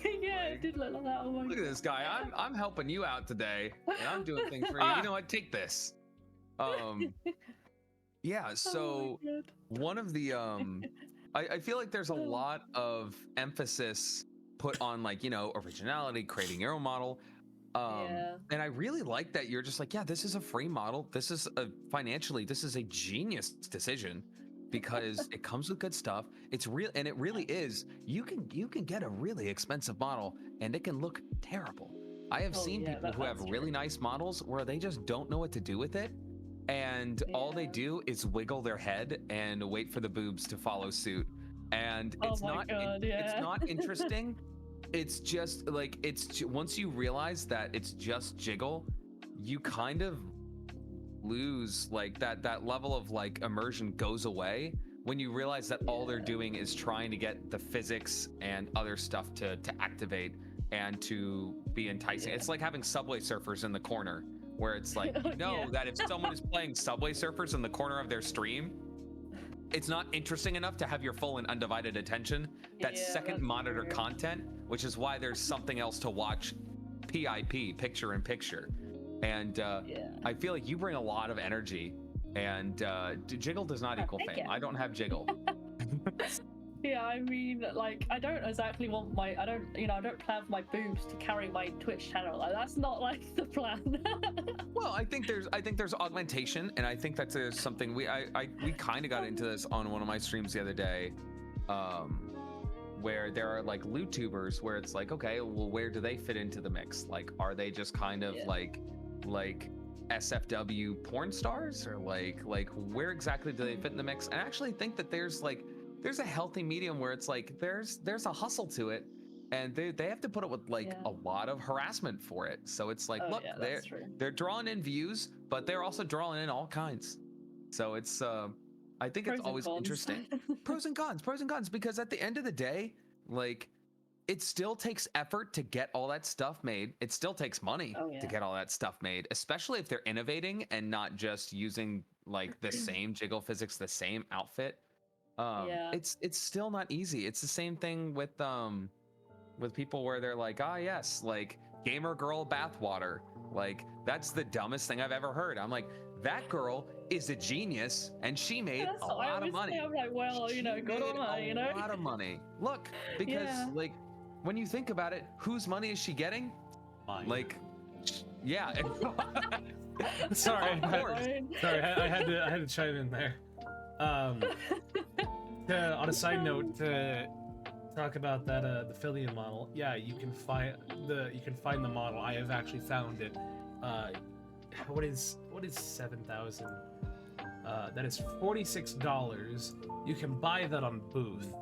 Yeah, it did look like that. Oh my Look at this guy. I'm helping you out today, and I'm doing things for you. You know what? Take this. Yeah. So Oh my God. one of the I feel like there's a lot of emphasis put on like originality, creating your own model. Yeah. And I really like that you're just like, yeah, this is a free model. This is financially, this is a genius decision because it comes with good stuff. It's real, and it really is. You can get a really expensive model and it can look terrible. I have seen people who have really nice models where they just don't know what to do with it. And all they do is wiggle their head and wait for the boobs to follow suit. And it's not interesting. It's just like, once you realize that it's just jiggle, you kind of lose like that level of like immersion goes away when you realize that all they're doing is trying to get the physics and other stuff to activate and to be enticing. It's like having Subway Surfers in the corner where it's like, that if someone is playing Subway Surfers in the corner of their stream, it's not interesting enough to have your full and undivided attention. That second monitor content, which is why there's something else to watch, PIP, picture in picture. And I feel like you bring a lot of energy, and jiggle does not equal fame. I don't have jiggle. Yeah, I mean, like, I don't exactly want I don't plan for my boobs to carry my Twitch channel. Like, that's not like the plan. Well, I think there's augmentation, and I think that there's something we kind of got into this on one of my streams the other day, where there are like Vtubers where it's like, okay, well, where do they fit into the mix? Like, are they just kind of like SFW porn stars, or like where exactly do they fit in the mix? And I actually think that there's a healthy medium where it's like there's a hustle to it, and they have to put up with a lot of harassment for it. So it's like, look, they're drawing in views, but they're also drawing in all kinds. So it's I think it's always interesting. Pros and cons, because at the end of the day, like, it still takes effort to get all that stuff made. It still takes money to get all that stuff made, especially if they're innovating and not just using like the same jiggle physics, the same outfit. It's still not easy. It's the same thing with with people where they're like, ah, yes, like gamer girl bathwater. Like, that's the dumbest thing I've ever heard. I'm like, that girl is a genius and she made That's a what I lot of always money. say. I'm like, well, you know, She good on made her, you know. a lot of money. Look, because Yeah. like when you think about it, whose money is she getting? Mine. Like, yeah. Sorry, Of course. sorry, I had to chime in there. On a side note, to talk about that the Fillion model, yeah, you can find the model. I have actually found it. What is 7,000? That is $46. You can buy that on Booth,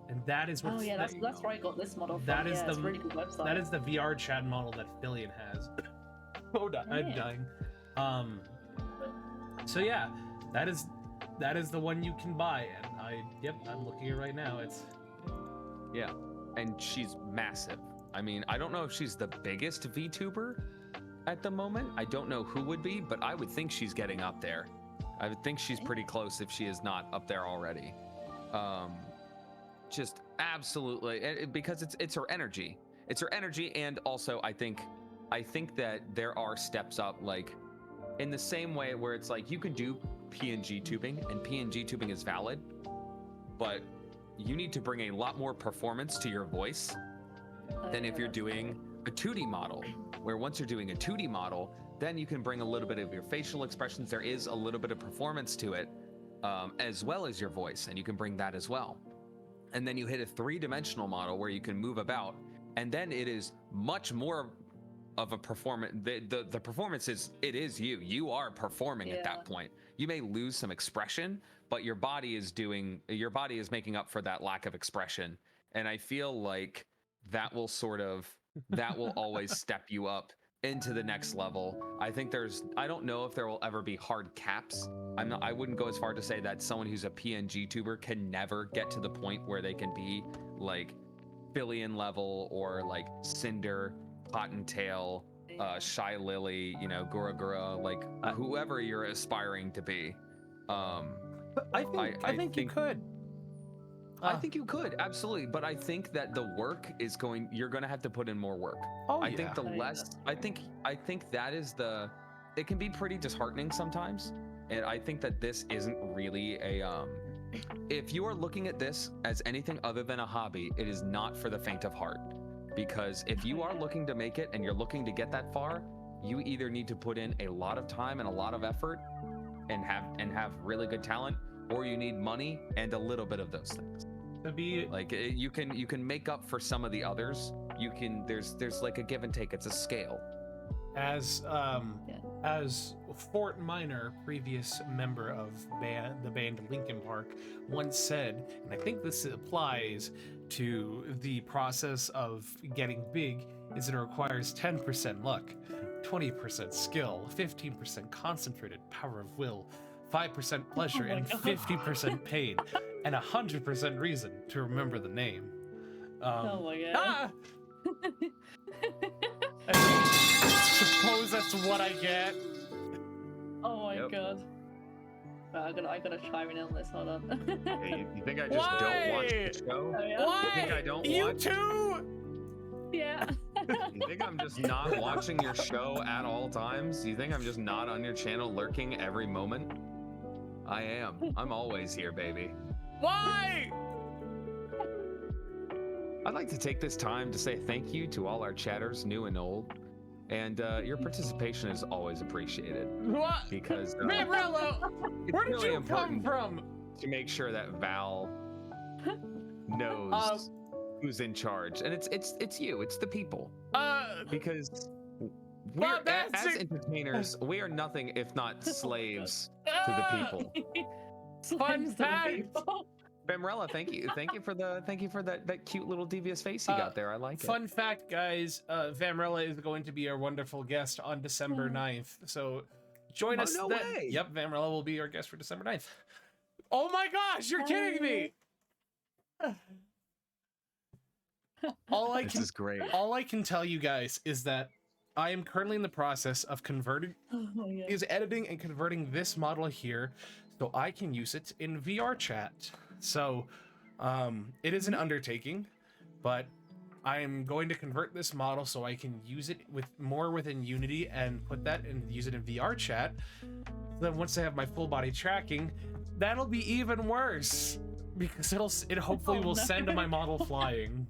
and that is what. Oh yeah, that's where I got this model from. That is yeah, the it's a really good website. that is the VR chat model that Fillion has. Oh, I'm Yeah. dying. So yeah, that is the one you can buy, and I'm looking at it right now. It's Yeah, and she's massive. I mean, I don't know if she's the biggest VTuber at the moment. I don't know who would be, but I would think she's getting up there. I would think she's pretty close if she is not up there already. Just absolutely, because it's her energy. It's her energy, and also I think that there are steps up, like in the same way where it's like you can do PNG tubing, and PNG tubing is valid, but you need to bring a lot more performance to your voice than if you're doing a 2D model, where once you're doing a 2D model, then you can bring a little bit of your facial expressions. There is a little bit of performance to it, as well as your voice, and you can bring that as well. And then you hit a 3-dimensional model where you can move about, and then it is much more of a performance. The performance is, it is you are performing at that point. You may lose some expression, but your body is making up for that lack of expression. And I feel like that will always step you up into the next level. I think I don't know if there will ever be hard caps. I wouldn't go as far to say that someone who's a PNG tuber can never get to the point where they can be like Fillion level or like Cinder, Cottontail, Shy Lily, Gura Gura, like whoever you're aspiring to be. I think you could. I think you could, absolutely, but I think that the work you're going to have to put in more work. I think I think that is it can be pretty disheartening sometimes. And I think that this isn't really if you are looking at this as anything other than a hobby, it is not for the faint of heart. Because if you are looking to make it and you're looking to get that far, you either need to put in a lot of time and a lot of effort and have really good talent, or you need money and a little bit of those things. To be like you can make up for some of the others. There's like a give and take. It's a scale. As Fort Minor, previous member of the band Linkin Park, once said, and I think this applies to the process of getting big, is it requires 10% luck, 20% skill, 15% concentrated power of will, 5% pleasure, and 50% pain, and 100% reason to remember the name. Oh my god. Suppose that's what I get. Oh my god. I gotta chime in on this. Hold on. Hey, you think I just don't watch the show? Oh, yeah. Why? You think I don't You watch? too? Yeah. You think I'm just not watching your show at all times? You think I'm just not on your channel lurking every moment? I am. I'm always here, baby. Why? I'd like to take this time to say thank you to all our chatters, new and old. And your participation is always appreciated. What? Because Vabrello, where did really you come from? to make sure that Val knows who's in charge, and it's you, it's the people. Because we're as entertainers, we are nothing if not slaves to the people. Fun fact. Bamrella, thank you for that cute little devious face you got there. I like it. Fun fact, guys, Vamrella is going to be our wonderful guest on December 9th. So join us no then. way. Yep, Vamrella will be our guest for December 9th. Oh my gosh, you're kidding me. This is great. All I can tell you guys is that I am currently in the process of editing and converting this model here so I can use it in VR chat. So it is an undertaking, but I'm going to convert this model so I can use it with more within Unity and put that and use it in VR chat. Then once I have my full body tracking, that'll be even worse because it hopefully will send my model flying.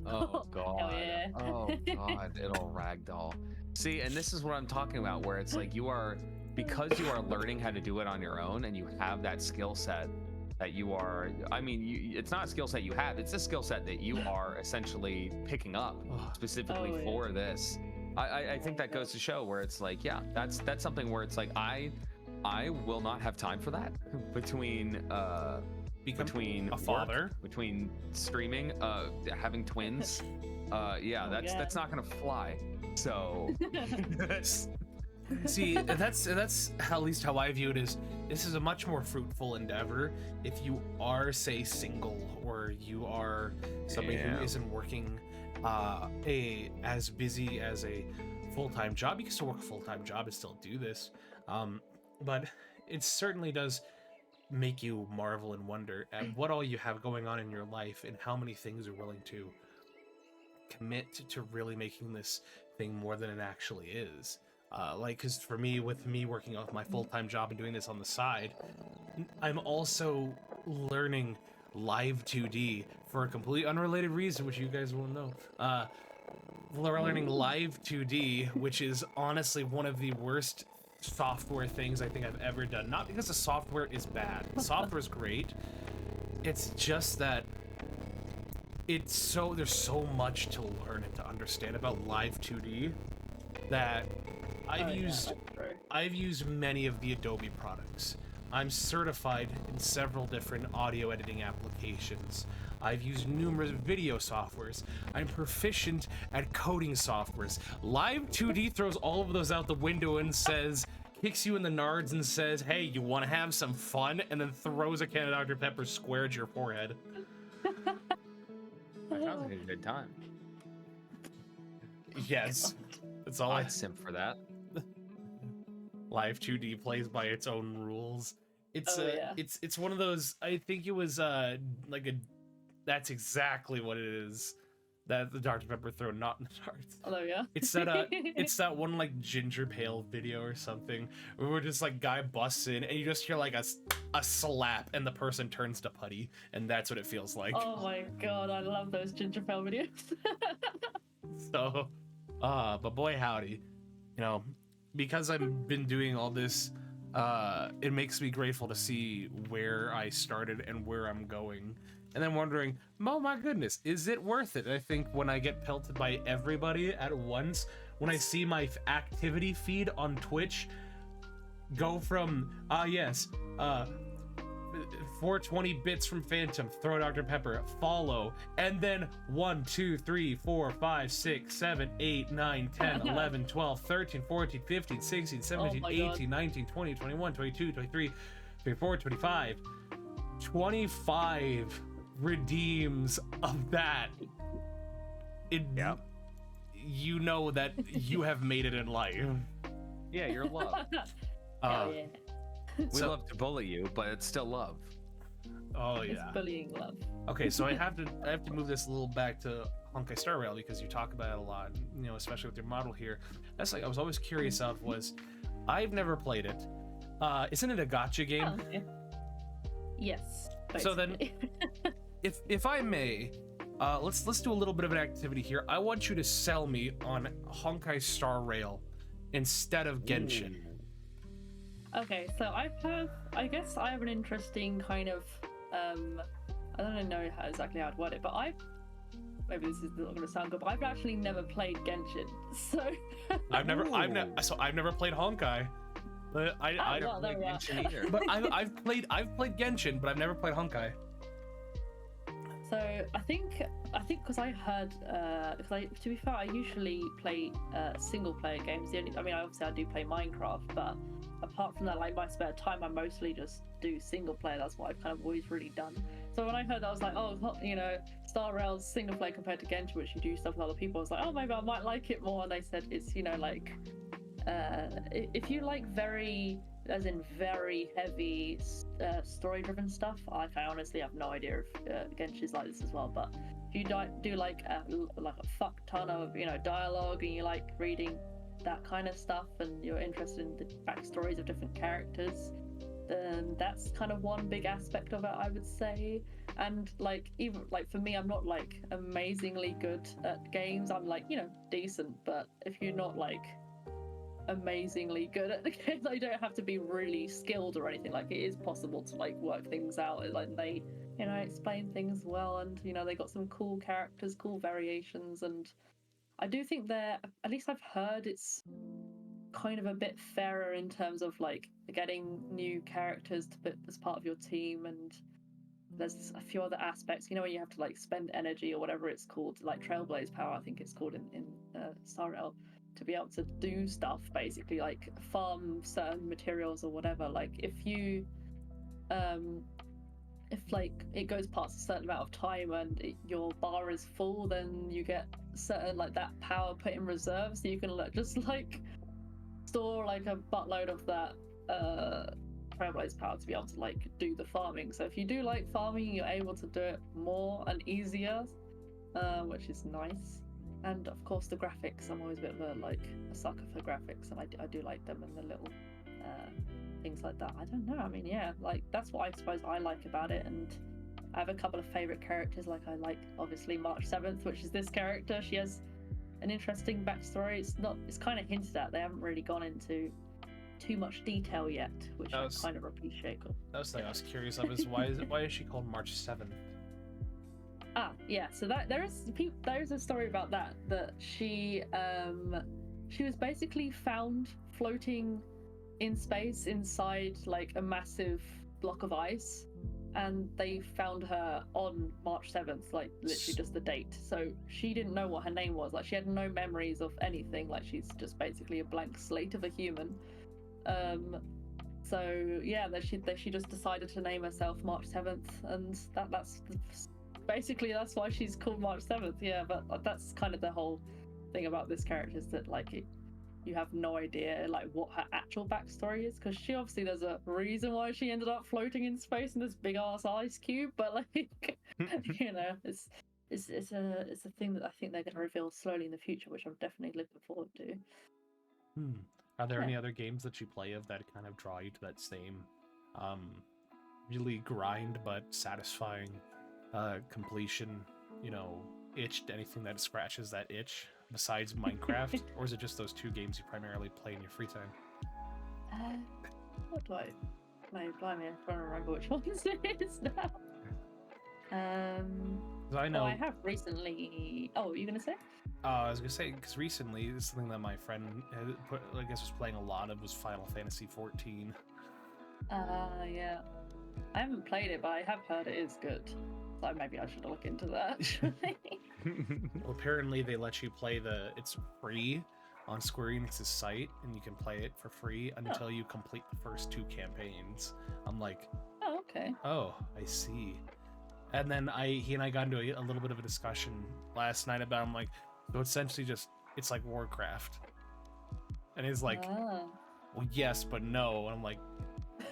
Oh god. yeah. Oh god, it'll ragdoll. See, and this is what I'm talking about, where it's like because you are learning how to do it on your own and you have that skill set that you are, it's not a skill set you have, it's a skill set that you are essentially picking up specifically for this. I think that goes to show where it's like, yeah, that's something where it's like, I will not have time for that between a father, between streaming, having twins. That's not gonna fly. So see, that's at least how I view it. Is this is a much more fruitful endeavor if you are, say, single, or you are somebody who isn't working as busy as a full-time job. You can still work a full-time job and still do this, but it certainly does make you marvel and wonder at what all you have going on in your life and how many things you're willing to commit to really making this thing more than it actually is. Because for me, with me working off my full-time job and doing this on the side, I'm also learning live 2D for a completely unrelated reason, which you guys will know. We're learning live 2D, which is honestly one of the worst software things I think I've ever done. Not because the software is bad. The software is great. It's just that there's so much to learn and to understand about live 2D that I've used many of the Adobe products. I'm certified in several different audio editing applications. I've used numerous video softwares. I'm proficient at coding softwares. Live 2D throws all of those out the window and kicks you in the nards and says, hey, you want to have some fun? And then throws a can of Dr. Pepper square at your forehead. That sounds like a good time. Yes. That's all I'd simp for that. Live 2D plays by its own rules. It's one of those, I think it was that's exactly what it is. That the Dr. Pepper throw not in the darts. Oh yeah. It's that one like ginger pale video or something where just like guy busts in and you just hear like a slap and the person turns to putty, and that's what it feels like. Oh my god, I love those ginger pale videos. So, but boy howdy, because I've been doing all this, it makes me grateful to see where I started and where I'm going. And then wondering, oh my goodness, is it worth it? I think when I get pelted by everybody at once, when I see my activity feed on Twitch go from, 420 bits from Phantom, throw Dr. Pepper, follow, and then 1, 2, 3, 4, 5, 6, 7, 8, 9, 10, 11, 12, 13, 14, 15, 16, 17, 18, 19, 20, 21, 22, 23, 24, 25. 25 redeems of that. You know that you have made it in life. Yeah, you're loved. We love to bully you, but it's still love. Oh yeah. It's bullying love. Okay, so I have to move this a little back to Honkai Star Rail because you talk about it a lot, especially with your model here. That's like I was always curious of was, I've never played it. Isn't it a gacha game? Oh, okay. Yes. Basically. So then, if I may, let's do a little bit of an activity here. I want you to sell me on Honkai Star Rail instead of Genshin. Okay, so I guess I have an interesting kind of, I don't know exactly how to word it, but maybe this is not going to sound good, but I've actually never played Genshin, so. I've never played Honkai. But I don't play Genshin either. But I've played Genshin, but I've never played Honkai. So I think because I heard, to be fair, I usually play single player games. Obviously I do play Minecraft, but apart from that, like my spare time, I mostly just do single player. That's what I've kind of always really done. So when I heard that, I was like, oh, Star Rail's single player compared to Genshin, which you do stuff with other people. I was like, oh, maybe I might like it more. And they said it's if you like very heavy story-driven stuff, I honestly have no idea if Genshin's like this as well. But if you do like a fuck ton of dialogue and you like reading that kind of stuff and you're interested in the backstories of different characters, then that's kind of one big aspect of it, I would say. And like even like for me, I'm not like amazingly good at games. I'm like decent, but if you're not like amazingly good at the games, you don't have to be really skilled or anything. Like it is possible to like work things out. Like they explain things well, and they got some cool characters, cool variations, and I do think they're, at least I've heard, it's kind of a bit fairer in terms of like getting new characters to put as part of your team, and there's a few other aspects where you have to like spend energy or whatever it's called, like Trailblaze power I think it's called in Starrel, to be able to do stuff, basically like farm certain materials or whatever. Like if like it goes past a certain amount of time and your bar is full, then you get certain like that power put in reserve, so you can just like store like a buttload of that Trailblaze power to be able to like do the farming. So if you do like farming, you're able to do it more and easier, which is nice. And of course the graphics, I'm always a bit of a sucker for graphics, and I do like them, and the little things like that. I don't know, I mean, yeah, like that's what I suppose I like about it. And I have a couple of favorite characters. Like I like obviously March 7th, which is this character. She has an interesting backstory. It's kind of hinted at. They haven't really gone into too much detail yet, which I kind of appreciate. That was the thing I was curious of, is why is she called March 7th? Yeah, so that there is a story about that she was basically found floating in space inside like a massive block of ice, and they found her on March 7th, like literally just the date. So she didn't know what her name was. Like she had no memories of anything. Like she's just basically a blank slate of a human. So yeah, she just decided to name herself March 7th, and that's basically that's why she's called March 7th. Yeah, but that's kind of the whole thing about this character, is that like you have no idea like what her actual backstory is, because she obviously, there's a reason why she ended up floating in space in this big ass ice cube, but like it's a thing that I think they're going to reveal slowly in the future, which I'm definitely looking forward to. Are there any other games that you play of that kind of draw you to that same really grind but satisfying completion, itch, anything that scratches that itch besides Minecraft? Or is it just those two games you primarily play in your free time? What do I play? Blimey, I'm trying to remember which ones it is now. I know. I have recently. Oh, what were you gonna say? I was gonna say, because recently, this is something that my friend was playing a lot of, was Final Fantasy 14. Yeah. I haven't played it, but I have heard it is good. So maybe I should look into that, actually. Well, apparently they let you play it's free on Square Enix's site, and you can play it for free until you complete the first 2 campaigns. I'm like, oh, okay. Oh, I see. And then he and I got into a little bit of a discussion last night about, I'm like, so essentially it's like Warcraft. And he's like, well, yes, but no. And I'm like,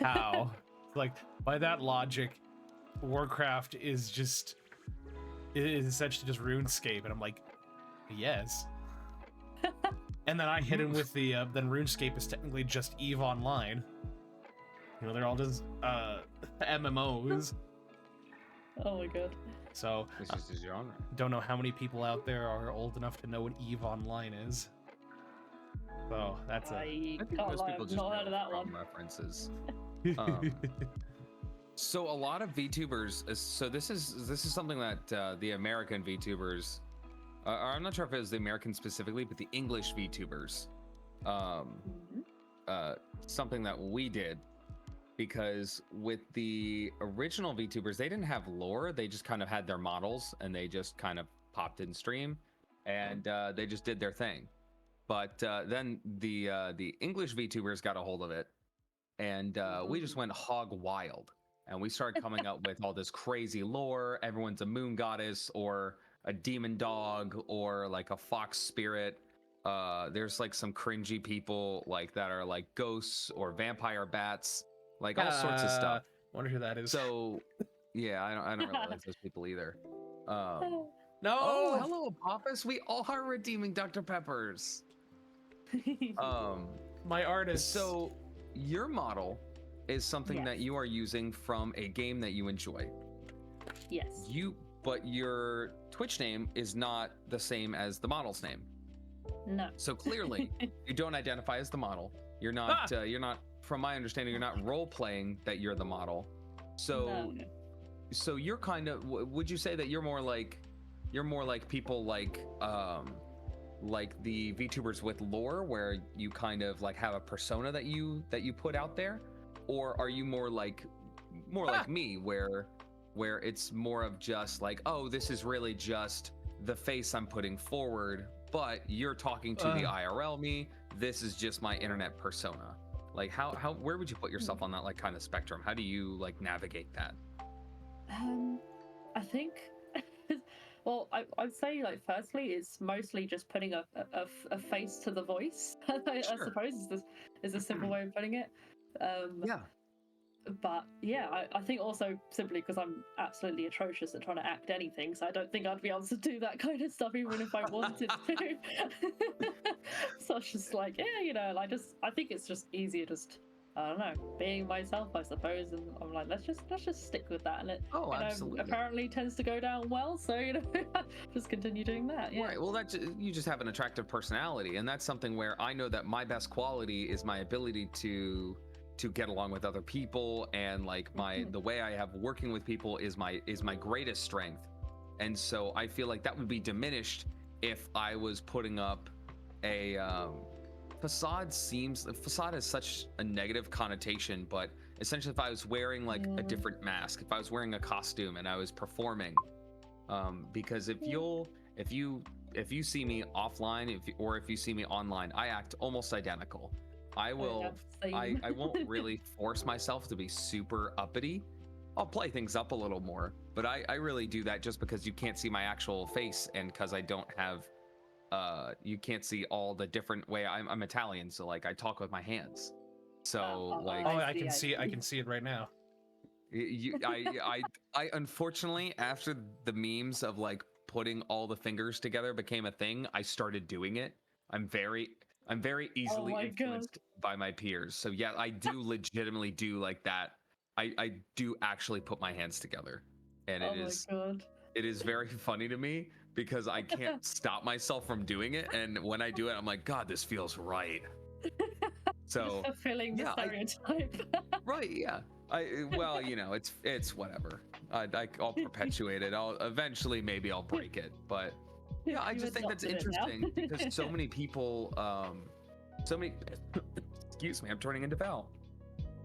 how? Like, by that logic, Warcraft is essentially just RuneScape. And I'm like, yes. And then I hit him with then RuneScape is technically just EVE Online. They're all just MMOs. Oh my god. So, It's just a genre. Don't know how many people out there are old enough to know what EVE Online is. So that's I think most people just not heard of that from one. references. So a lot of VTubers. So this is something that the American VTubers. Or I'm not sure if it was the American specifically, but the English VTubers. Something that we did. Because with the original VTubers, they didn't have lore. They just kind of had their models, and they just kind of popped in stream, and they just did their thing. But then the English VTubers got a hold of it, and we just went hog wild, and we started coming up with all this crazy lore. Everyone's a moon goddess, or a demon dog, or like a fox spirit. There's like some cringy people like that are like ghosts or vampire bats. Like all sorts of stuff. Wonder who that is. So, yeah, I don't really like those people either. No. Oh, hello, Apophis. We all are redeeming Dr. Peppers. My artist. So your model is something that Yes. you are using from a game that you enjoy. Yes. But your Twitch name is not the same as the model's name. No. So clearly, you don't identify as the model. You're not. You're not. From my understanding, you're not role playing that you're the model. So, No. so you're kind of. Would you say that you're more like people like the VTubers with lore, where you kind of like have a persona that you put out there, or are you more like me, where it's more of just like, oh, this is really just the face I'm putting forward, but you're talking to the IRL me. This is just my internet persona. Like how where would you put yourself on that like kind of spectrum? How do you like navigate that? I think. Well, I'd say like firstly, it's mostly just putting a face to the voice. I suppose is a simple way of putting it. Yeah. But yeah, I think also simply because I'm absolutely atrocious at trying to act anything, so I don't think I'd be able to do that kind of stuff even if I wanted to. So it's just like, yeah, you know, I think it's just easier just, I don't know, being myself, I suppose, and I'm like, let's just stick with that, and it Absolutely. apparently tends to go down well, so you know, just continue doing that. Yeah. Right. Well, you just have an attractive personality, and that's something where I know that my best quality is my ability to get along with other people, and like the way I have working with people is my greatest strength. And so I feel like that would be diminished if I was putting up a facade. Facade has such a negative connotation, but essentially if I was wearing like a different mask, if I was wearing a costume and I was performing, because if you see me offline, if you see me online, I act almost identical. I won't really force myself to be super uppity. I'll play things up a little more, but I really do that just because you can't see my actual face, and because I don't have you can't see all the different way. I'm Italian, so like I talk with my hands. So I can see it right now. I unfortunately, after the memes of like putting all the fingers together became a thing, I started doing it. I'm very easily influenced by my peers. So yeah, I do legitimately do like that. I do actually put my hands together, and it is very funny to me because I can't stop myself from doing it. And when I do it, I'm like, God, this feels right. So just fulfilling the stereotype. Right, yeah. Well, you know, it's whatever. I'll perpetuate it. I'll eventually, maybe I'll break it, but yeah, I just think that's interesting because so many people, excuse me, I'm turning into Val.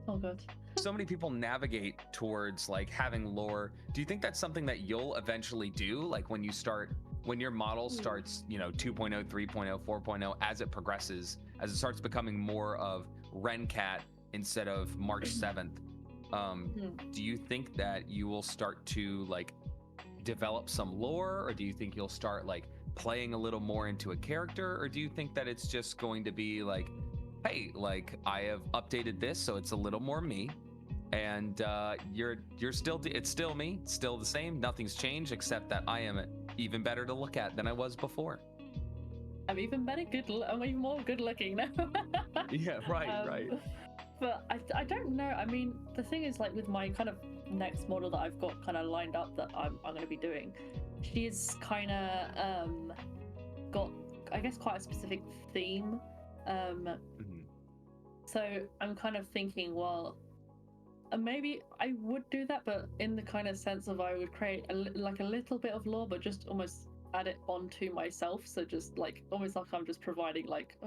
Oh god. So many people navigate towards like having lore. Do you think that's something that you'll eventually do? Like when your model starts, you know, 2.0, 3.0, 4.0, as it progresses, as it starts becoming more of Rencat instead of March 7th, do you think that you will start to like develop some lore, or do you think you'll start like playing a little more into a character, or do you think that it's just going to be like, hey, like I have updated this so it's a little more me, and you're still, it's still me, it's still the same, nothing's changed except that I am even better to look at than I was before? I'm even better I'm even more good looking now. Yeah, right. But I don't know. I mean, the thing is, like with my kind of next model that I've got kind of lined up that I'm going to be doing, she's kind of got, I guess, quite a specific theme. So I'm kind of thinking, well, maybe I would do that, but in the kind of sense of I would create a little bit of lore, but just almost add it onto myself. So just like almost like I'm just providing like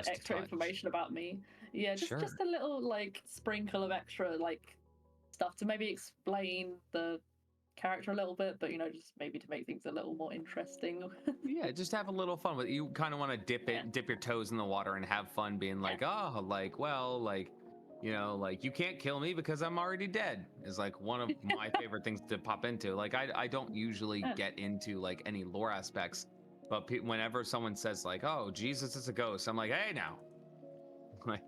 extra information about me. Yeah, just a little like sprinkle of extra like stuff to maybe explain the character a little bit, but you know, just maybe to make things a little more interesting. Yeah, just have a little fun with it. You kind of want to dip your toes in the water and have fun being like, oh, like, well, like, you know, like you can't kill me because I'm already dead is like one of my favorite things to pop into. Like I don't usually get into like any lore aspects, but whenever someone says like, oh, Jesus is a ghost, I'm like, hey, now, like,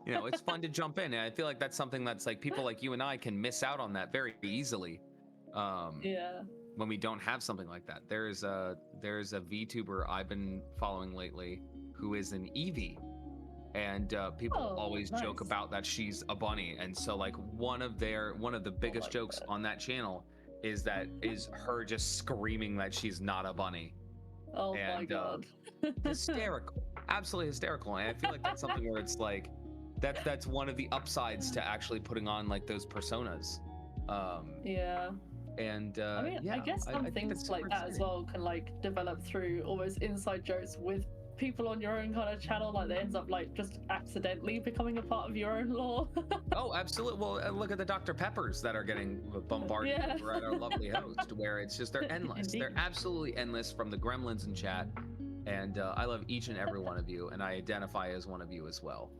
you know, it's fun to jump in. And I feel like that's something that's like people like you and I can miss out on that very easily. Yeah. when we don't have something like that. There's a VTuber I've been following lately who is an Eevee, and people always joke nice. about that she's a bunny. And so like one of the biggest jokes on that channel is her just screaming that she's not a bunny. Oh my god. Hysterical, absolutely hysterical. And I feel like that's something where it's like that's one of the upsides to actually putting on like those personas. Yeah. And I mean, yeah, I guess some think things that's like super that as exciting. well can like develop through almost inside jokes with people on your own kind of channel. Like they ends up like just accidentally becoming a part of your own lore. Oh, absolutely. Well, look at the Dr. Peppers that are getting bombarded Yeah. over at our lovely host, where it's just they're endless. Indeed. They're absolutely endless from the gremlins in chat, and I love each and every one of you, and I identify as one of you as well.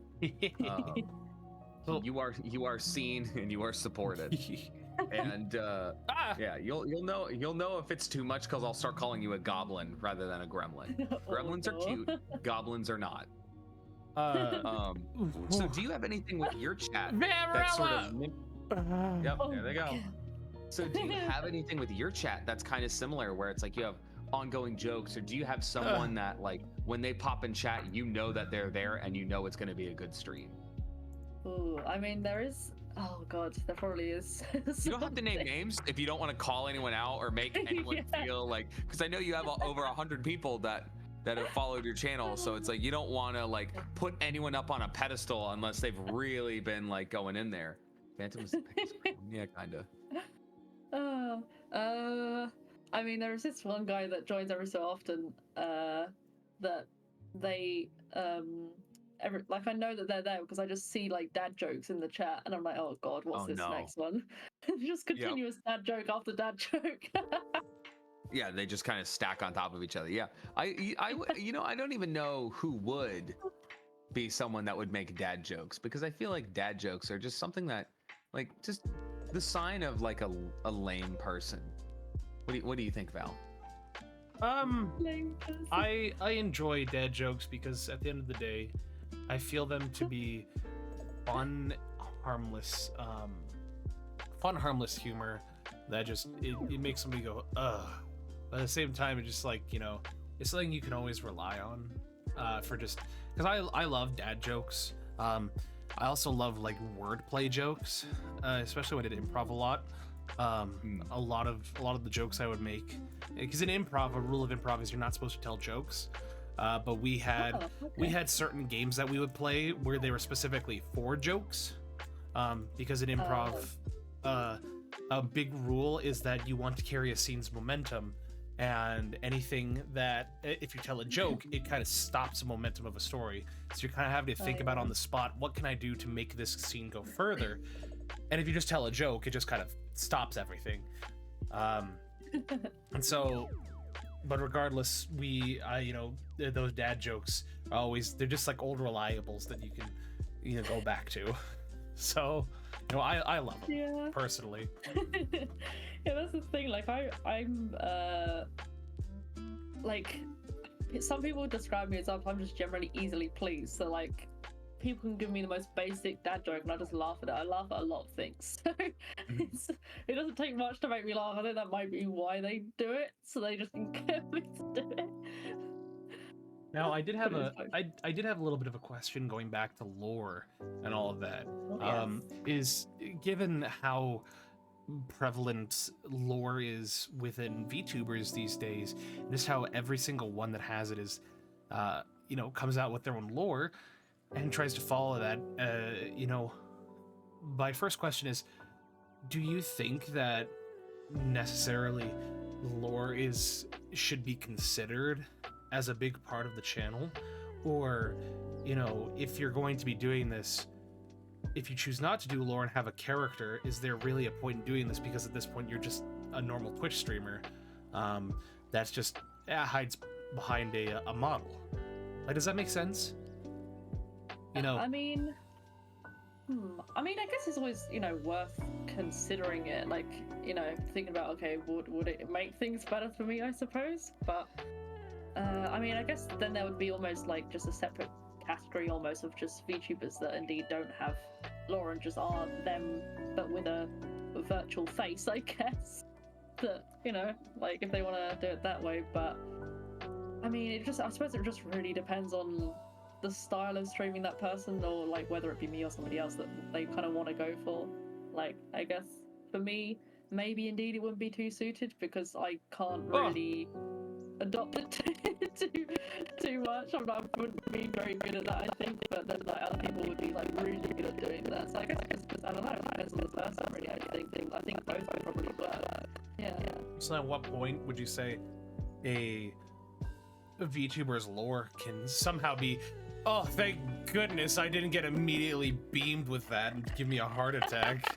So- You are seen and you are supported, and yeah, you'll know if it's too much because I'll start calling you a goblin rather than a gremlin. Gremlins are cute, goblins are not. So do you have anything with your chat that's sort of yep, Oh there they go. God. So do you have anything with your chat that's kind of similar where it's like you have ongoing jokes, or do you have someone that like when they pop in chat you know that they're there and you know it's going to be a good stream? Ooh, I mean, there is. Oh god, there probably is. You don't have to name names if you don't want to call anyone out or make anyone Yeah. feel like, because I know you have over 100 people that have followed your channel, so it's like you don't want to like put anyone up on a pedestal unless they've really been like going in there. Phantom is the biggest one. Yeah, kind of. I mean, there is this one guy that joins every so often. That they like I know that they're there because I just see like dad jokes in the chat, and I'm like, oh god, what's Oh, this no. next one? Just continuous dad joke after dad joke. Yeah, they just kind of stack on top of each other. Yeah, I I don't even know who would be someone that would make dad jokes, because I feel like dad jokes are just something that, like, just the sign of like a lame person. What do you think, Val? Lame person. I enjoy dad jokes because at the end of the day, I feel them to be fun, harmless humor that just it makes somebody go ugh. But at the same time, it just like, you know, it's something you can always rely on for just because I love dad jokes. I also love like wordplay jokes, especially when I did improv a lot. A lot of the jokes I would make, because in improv, a rule of improv is you're not supposed to tell jokes. But we had certain games that we would play where they were specifically for jokes, because in improv, a big rule is that you want to carry a scene's momentum, and anything that if you tell a joke, it kind of stops the momentum of a story. So you're kind of having to think about on the spot, what can I do to make this scene go further? And if you just tell a joke, it just kind of stops everything. And so, but regardless, those dad jokes are always, they're just like old reliables that you can go back to. So, I love them personally. Yeah, that's the thing. Like I'm like, some people describe me as I'm just generally easily pleased. So like, people can give me the most basic dad joke and I just laugh at it. I laugh at a lot of things. So it doesn't take much to make me laugh. I think that might be why they do it. So they just can get me to do it. Now, I did have a little bit of a question going back to lore and all of that. Is given how prevalent lore is within VTubers these days, just how every single one that has it is, comes out with their own lore and tries to follow that. My first question is, do you think that necessarily lore should be considered as a big part of the channel? Or, if you're going to be doing this, if you choose not to do lore and have a character, is there really a point in doing this? Because at this point you're just a normal Twitch streamer that's just hides behind a model. Like, does that make sense? I mean, I guess it's always, worth considering it. Like, thinking about, okay, would it make things better for me, I suppose? But I guess then there would be almost like just a separate category almost of just VTubers that indeed don't have lore and just are them, but with a virtual face, I guess. that, you know, like if they want to do it that way. But I mean, I suppose it just really depends on the style of streaming that person, or like whether it be me or somebody else that they kind of want to go for. Like, I guess for me, maybe indeed it wouldn't be too suited because I can't really adopt it too much. I wouldn't be very good at that, I think. But then like other people would be like really good at doing that. So I guess I don't know. It depends on the person, really. I think both would probably work. Yeah. So at what point would you say a VTuber's lore can somehow be, oh, thank goodness I didn't get immediately beamed with that and give me a heart attack?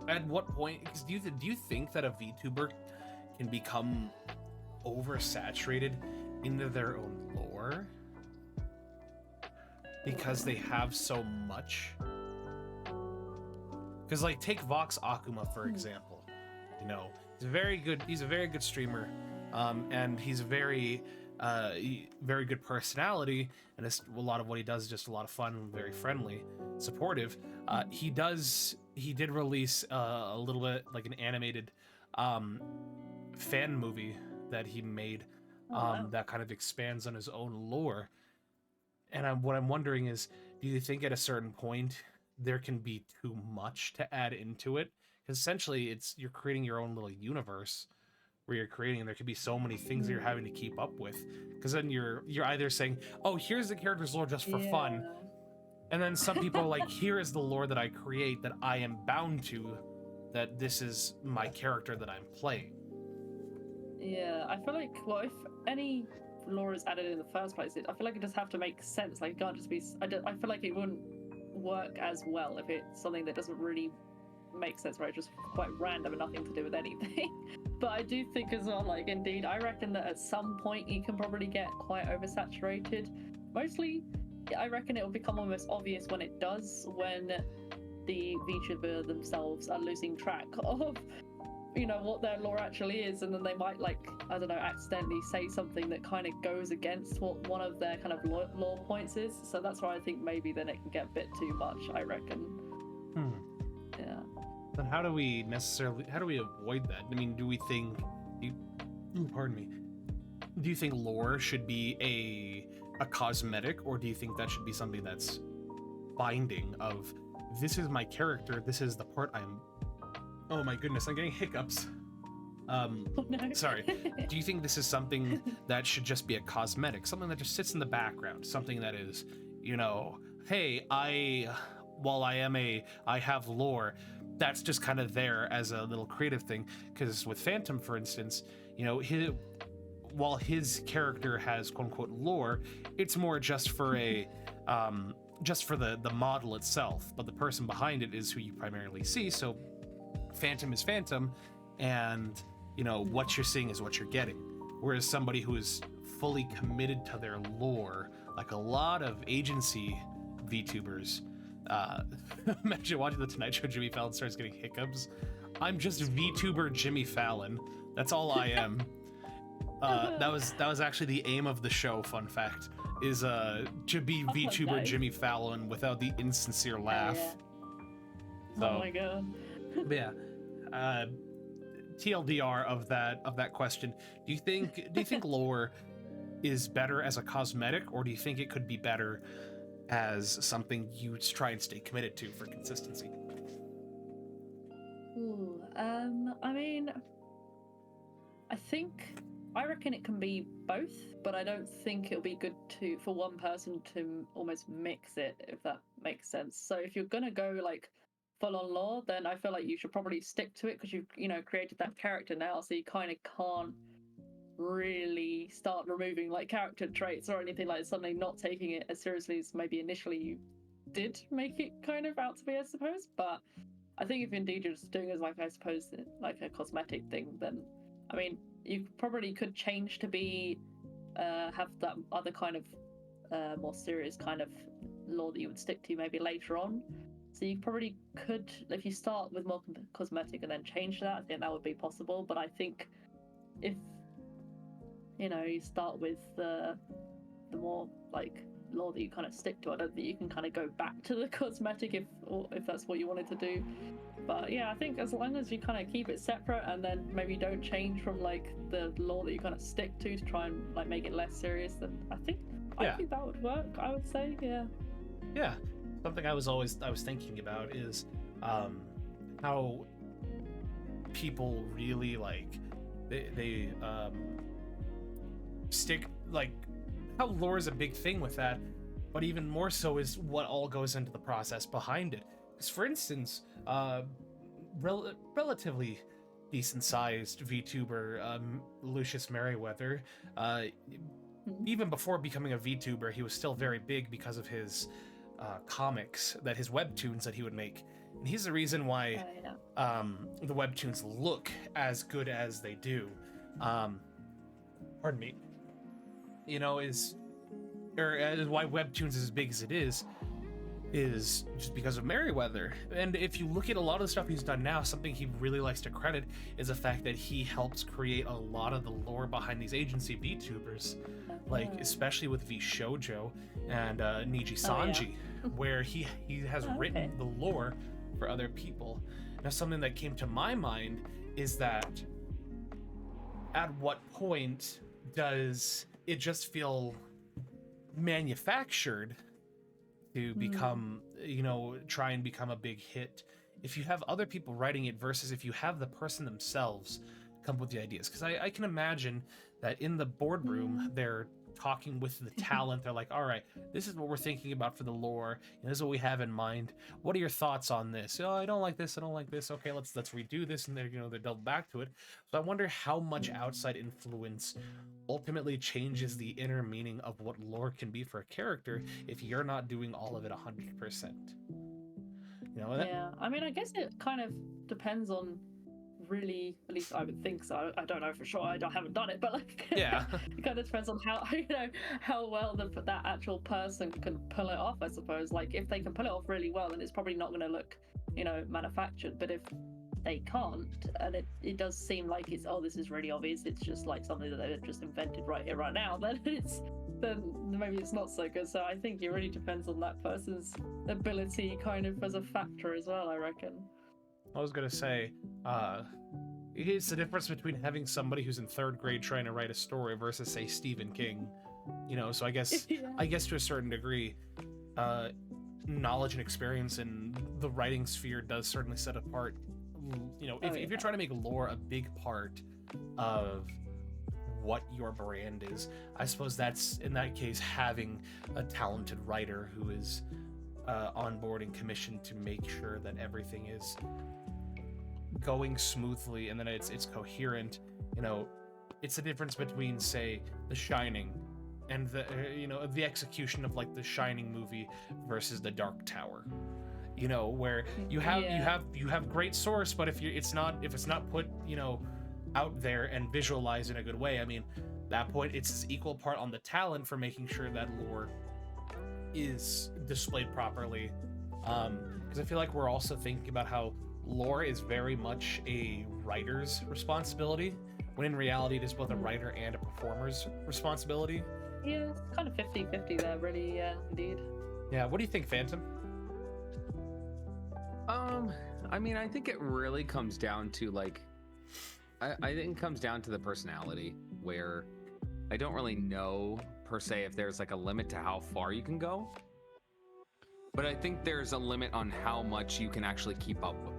At what point, because do you think that a VTuber can become oversaturated into their own lore because they have so much? Because like take Vox Akuma for example, you know, he's a very good streamer, and he's a very good personality, and a lot of what he does is just a lot of fun, very friendly, supportive. He did release a little bit like an animated fan movie that he made that kind of expands on his own lore. And what I'm wondering is, do you think at a certain point there can be too much to add into it? Because essentially you're creating your own little universe where you're creating, and there could be so many things that you're having to keep up with. Because then you're either saying, oh, here's the character's lore just for fun, and then some people are like, here is the lore that I create that I am bound to, that this is my character that I'm playing. Yeah, I feel like, well, if any lore is added in the first place, I feel like it just have to make sense. Like, it can't just be. I feel like it wouldn't work as well if it's something that doesn't really make sense, right? Just quite random and nothing to do with anything. But I do think as well, like, indeed, I reckon that at some point you can probably get quite oversaturated. Mostly, I reckon it will become almost obvious when it does, when the VTuber themselves are losing track of, you know, what their lore actually is, and then they might, like, I don't know, accidentally say something that kind of goes against what one of their kind of lore points is. So that's why I think maybe then it can get a bit too much, I reckon. Yeah. Then how do we avoid that? I mean, do we think pardon me, do you think lore should be a cosmetic, or do you think that should be something that's binding of, this is my character, this is the part I'm... Oh my goodness, I'm getting hiccups. Oh, no. Sorry. Do you think this is something that should just be a cosmetic, something that just sits in the background, something that is, you know, hey, I have lore, that's just kind of there as a little creative thing? Because with Phantom, for instance, you know, while his character has quote unquote lore, it's more just for a just for the model itself, but the person behind it is who you primarily see. So Phantom is Phantom, and you know what you're seeing is what you're getting. Whereas somebody who is fully committed to their lore, like a lot of agency VTubers, imagine watching the Tonight Show, Jimmy Fallon starts getting hiccups. I'm just VTuber Jimmy Fallon. That's all I am. That was actually the aim of the show. Fun fact is to be VTuber nice. Jimmy Fallon without the insincere laugh. Yeah. So, Oh my god. yeah. TLDR of that question. Do you think lore is better as a cosmetic, or do you think it could be better as something you try and stay committed to for consistency? Ooh, I mean, I reckon it can be both, but I don't think it'll be good for one person to almost mix it, if that makes sense. So if you're gonna go like full on lore, then I feel like you should probably stick to it, because you've created that character now, so you kind of can't really start removing like character traits or anything, like suddenly not taking it as seriously as maybe initially you did make it kind of out to be, I suppose. But I think if indeed you're just doing it as like, I suppose, like a cosmetic thing, then I mean, you probably could change to be have that other kind of more serious kind of lore that you would stick to maybe later on. So you probably could, if you start with more cosmetic and then change that, I think that would be possible. But I think if you start with the more like lore that you kind of stick to. I don't think you can kind of go back to the cosmetic if that's what you wanted to do. But yeah, I think as long as you kind of keep it separate and then maybe don't change from like the lore that you kind of stick to try and like make it less serious, then I think that would work. I would say, yeah. Yeah, something I was thinking about is how people really like they stick, like how lore is a big thing with that, but even more so is what all goes into the process behind it. Because for instance, relatively decent sized VTuber Lucius Merriweather, even before becoming a VTuber, he was still very big because of his comics, his webtoons that he would make. And he's the reason why the webtoons look as good as they do. Pardon me. You know, why webtoons is as big as it is just because of Merriweather. And if you look at a lot of the stuff he's done now, something he really likes to credit is the fact that he helps create a lot of the lore behind these agency VTubers, like especially with V Shoujo and Niji Sanji, where he has written the lore for other people. Now, something that came to my mind is that at what point does it just feel manufactured to become, try and become a big hit if you have other people writing it versus if you have the person themselves come up with the ideas? Because I can imagine that in the boardroom they're talking with the talent. They're like, all right, this is what we're thinking about for the lore, and this is what we have in mind. What are your thoughts on this? Oh, I don't like this, I don't like this. Okay, let's redo this, and they're delve back to it. So I wonder how much outside influence ultimately changes the inner meaning of what lore can be for a character if you're not doing all of it 100%. Yeah, I mean, I guess it kind of depends on, really, at least I would think so. I don't know for sure. I haven't done it, but like, yeah, it kind of depends on how how well that actual person can pull it off. I suppose, like, if they can pull it off really well, then it's probably not going to look, manufactured. But if they can't, and it does seem like this is really obvious, it's just like something that they've just invented right here, right now, then maybe it's not so good. So I think it really depends on that person's ability, kind of as a factor as well, I reckon. I was gonna say, it's the difference between having somebody who's in 3rd grade trying to write a story versus, say, Stephen King. So I guess to a certain degree, knowledge and experience in the writing sphere does certainly set apart. If you're trying to make lore a big part of what your brand is, I suppose that's, in that case, having a talented writer who is on board and commissioned to make sure that everything is going smoothly and then it's coherent. It's the difference between, say, The Shining and the execution of like the Shining movie versus The Dark Tower. Where you have great source, but if it's not put out there and visualized in a good way, I mean, at that point it's equal part on the talent for making sure that lore is displayed properly. Because I feel like we're also thinking about how lore is very much a writer's responsibility, when in reality it is both a writer and a performer's responsibility. Yeah, it's kind of 50-50 there, really. Yeah, indeed. Yeah, what do you think, Phantom? I mean, I think it really comes down to like, I think it comes down to the personality, where I don't really know per se if there's like a limit to how far you can go, but I think there's a limit on how much you can actually keep up with.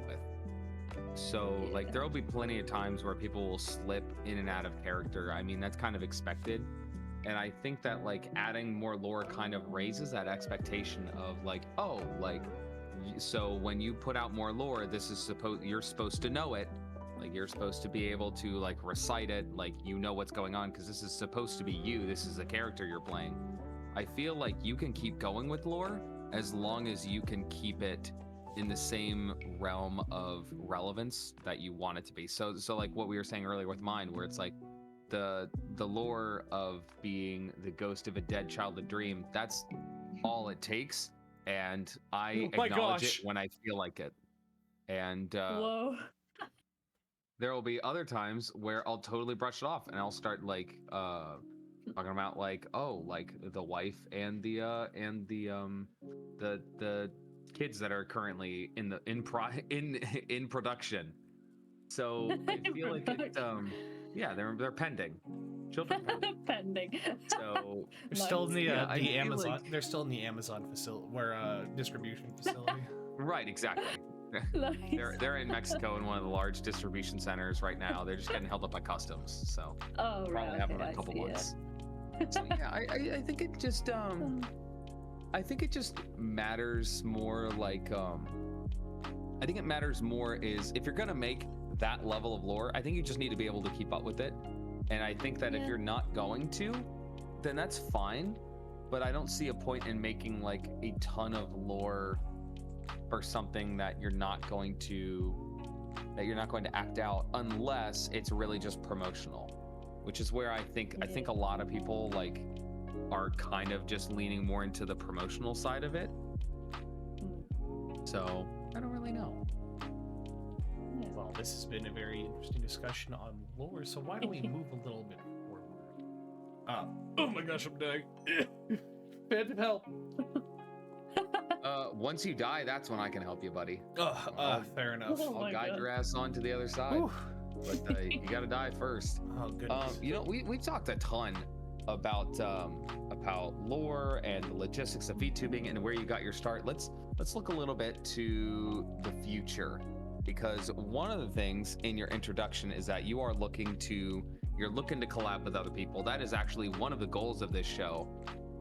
So like, there will be plenty of times where people will slip in and out of character. I mean, that's kind of expected. And I think that like adding more lore kind of raises that expectation of like, oh, like, so when you put out more lore, you're supposed to know it. Like, you're supposed to be able to like recite it, like, what's going on, because this is supposed to be you. This is the character you're playing. I feel like you can keep going with lore as long as you can keep it in the same realm of relevance that you want it to be. So like what we were saying earlier with mine, where it's like the lore of being the ghost of a dead childhood dream, that's all it takes, and I acknowledge it when I feel like it. And Whoa. there will be other times where I'll totally brush it off and I'll start like talking about like, oh, like the wife and the kids that are currently in production. So I feel like it yeah, they're pending. Children pending. Pending. So They're still in the Yeah, I the feel Amazon. like- They're still in the Amazon facility, where distribution facility. right, exactly. Nice. They're in Mexico in one of the large distribution centers right now. They're just getting held up by customs, so Oh, probably right. have Okay, them in I a couple see, months. So yeah, I think it just I think it just matters more like I think it matters more is if you're gonna make that level of lore, I think you just need to be able to keep up with it. And I think that if Yeah. you're not going to, then that's fine. But I don't see a point in making like a ton of lore for something that you're not going to act out unless it's really just promotional, which is where I think a lot of people like are kind of just leaning more into the promotional side of it. So I don't really know. Well, this has been a very interesting discussion on lore. So why don't we move a little bit forward? Oh my gosh, I'm dying. Phantom help. Once you die, that's when I can help you, buddy. Fair enough. Oh I'll my guide God. your ass on to the other side. Whew. But you gotta die first. Oh goodness. You know, we've talked a ton about lore and the logistics of VTubing and where you got your start. Let's look a little bit to the future, because one of the things in your introduction is that you're looking to collab with other people. That is actually one of the goals of this show,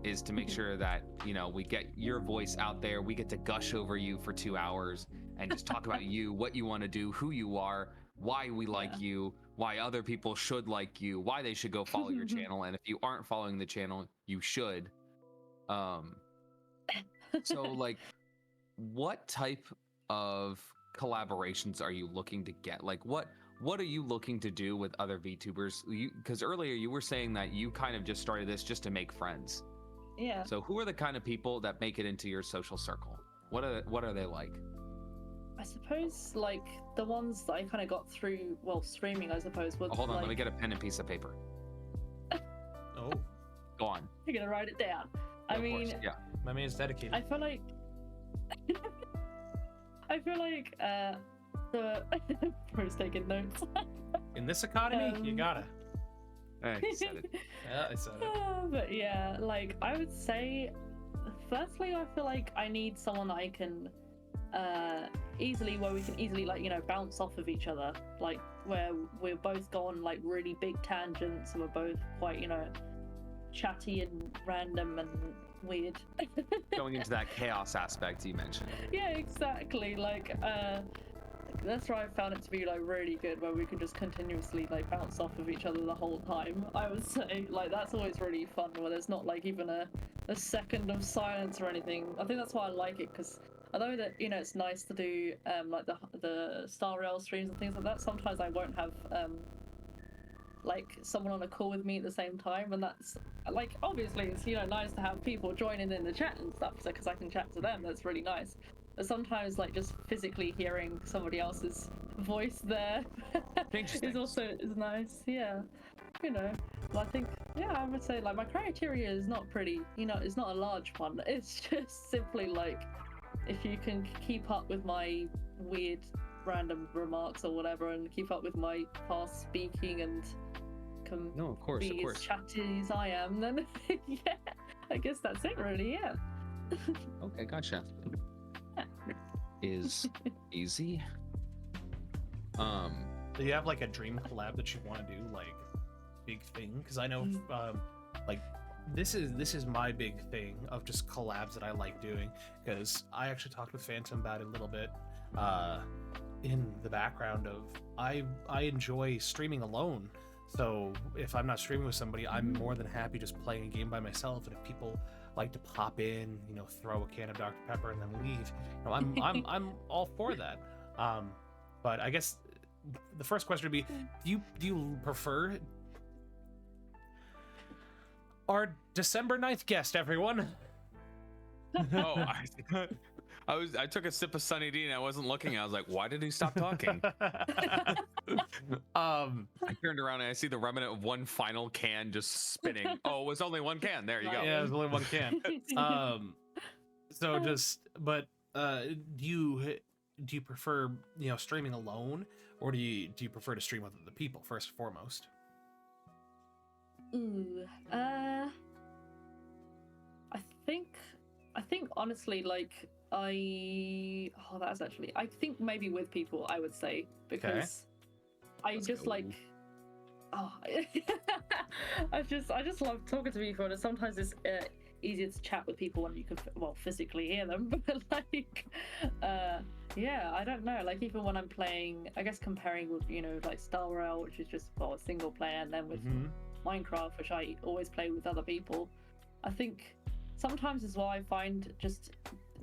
is to make sure that, you know, we get your voice out there. We get to gush over you for 2 hours and just talk about you, what you want to do, who you are, why we like you, why other people should like you, why they should go follow your channel, and if you aren't following the channel, you should. So like, what type of collaborations are you looking to get? Like, what are you looking to do with other VTubers? Because earlier you were saying that you kind of just started this just to make friends. Yeah. So who are the kind of people that make it into your social circle? What are they like? I suppose like the ones that I kind of got through, well, streaming, I suppose. Was, Hold on, like... let me get a pen and piece of paper. Oh, Go on. You're gonna write it down. Yeah, I of course, mean, yeah. my man's dedicated. I feel like the bro's taking notes. In this economy, you gotta. He said it. Yeah, I said it. But yeah, like I would say, firstly, I feel like I need someone that I can where we can easily, like, you know, bounce off of each other, like where we're both going like really big tangents and we're both quite, you know, chatty and random and weird. Going into that chaos aspect you mentioned. Yeah, exactly. Like that's where I found it to be like really good, where we can just continuously like bounce off of each other the whole time. I would say like that's always really fun, where there's not like even a second of silence or anything. I think that's why I like it, because although that, you know, it's nice to do like the Star Rail streams and things like that, sometimes I won't have like someone on a call with me at the same time, and that's like, obviously it's, you know, nice to have people joining in the chat and stuff, so because I can chat to them, that's really nice. But sometimes like just physically hearing somebody else's voice there is nice. Yeah, you know. Well, I think, yeah, I would say like my criteria is not pretty, you know, it's not a large one. It's just simply like, if you can keep up with my weird random remarks or whatever, and keep up with my fast speaking and can No, of course, be as chatty as I am, then yeah, I guess that's it really. Yeah. Okay, gotcha. Is easy. Do you have like a dream collab that you want to do, like big thing? Because I know like this is my big thing of just collabs that I like doing, because I actually talked with Phantom about it a little bit in the background of I enjoy streaming alone. So if I'm not streaming with somebody, I'm more than happy just playing a game by myself. And if people like to pop in, you know, throw a can of Dr. Pepper and then leave, you know, I'm all for that. But I guess the first question would be, do you prefer our December 9th guest, everyone? Oh, I took a sip of Sunny D and I wasn't looking. I was like, why did he stop talking? I turned around and I see the remnant of one final can just spinning. Oh, it was only one can. There you go. Yeah, there's only one can. So just, but do you prefer, you know, streaming alone, or do you prefer to stream with other people first and foremost? Ooh, I think honestly, like I think maybe with people, I would say, because Let's just go. like, oh, I just love talking to people, and sometimes it's easier to chat with people when you can physically hear them. But like, yeah, I don't know. Like even when I'm playing, I guess comparing with, you know, like Star Rail, which is just a single player, and then with Minecraft, which I always play with other people. I think sometimes as well, I find just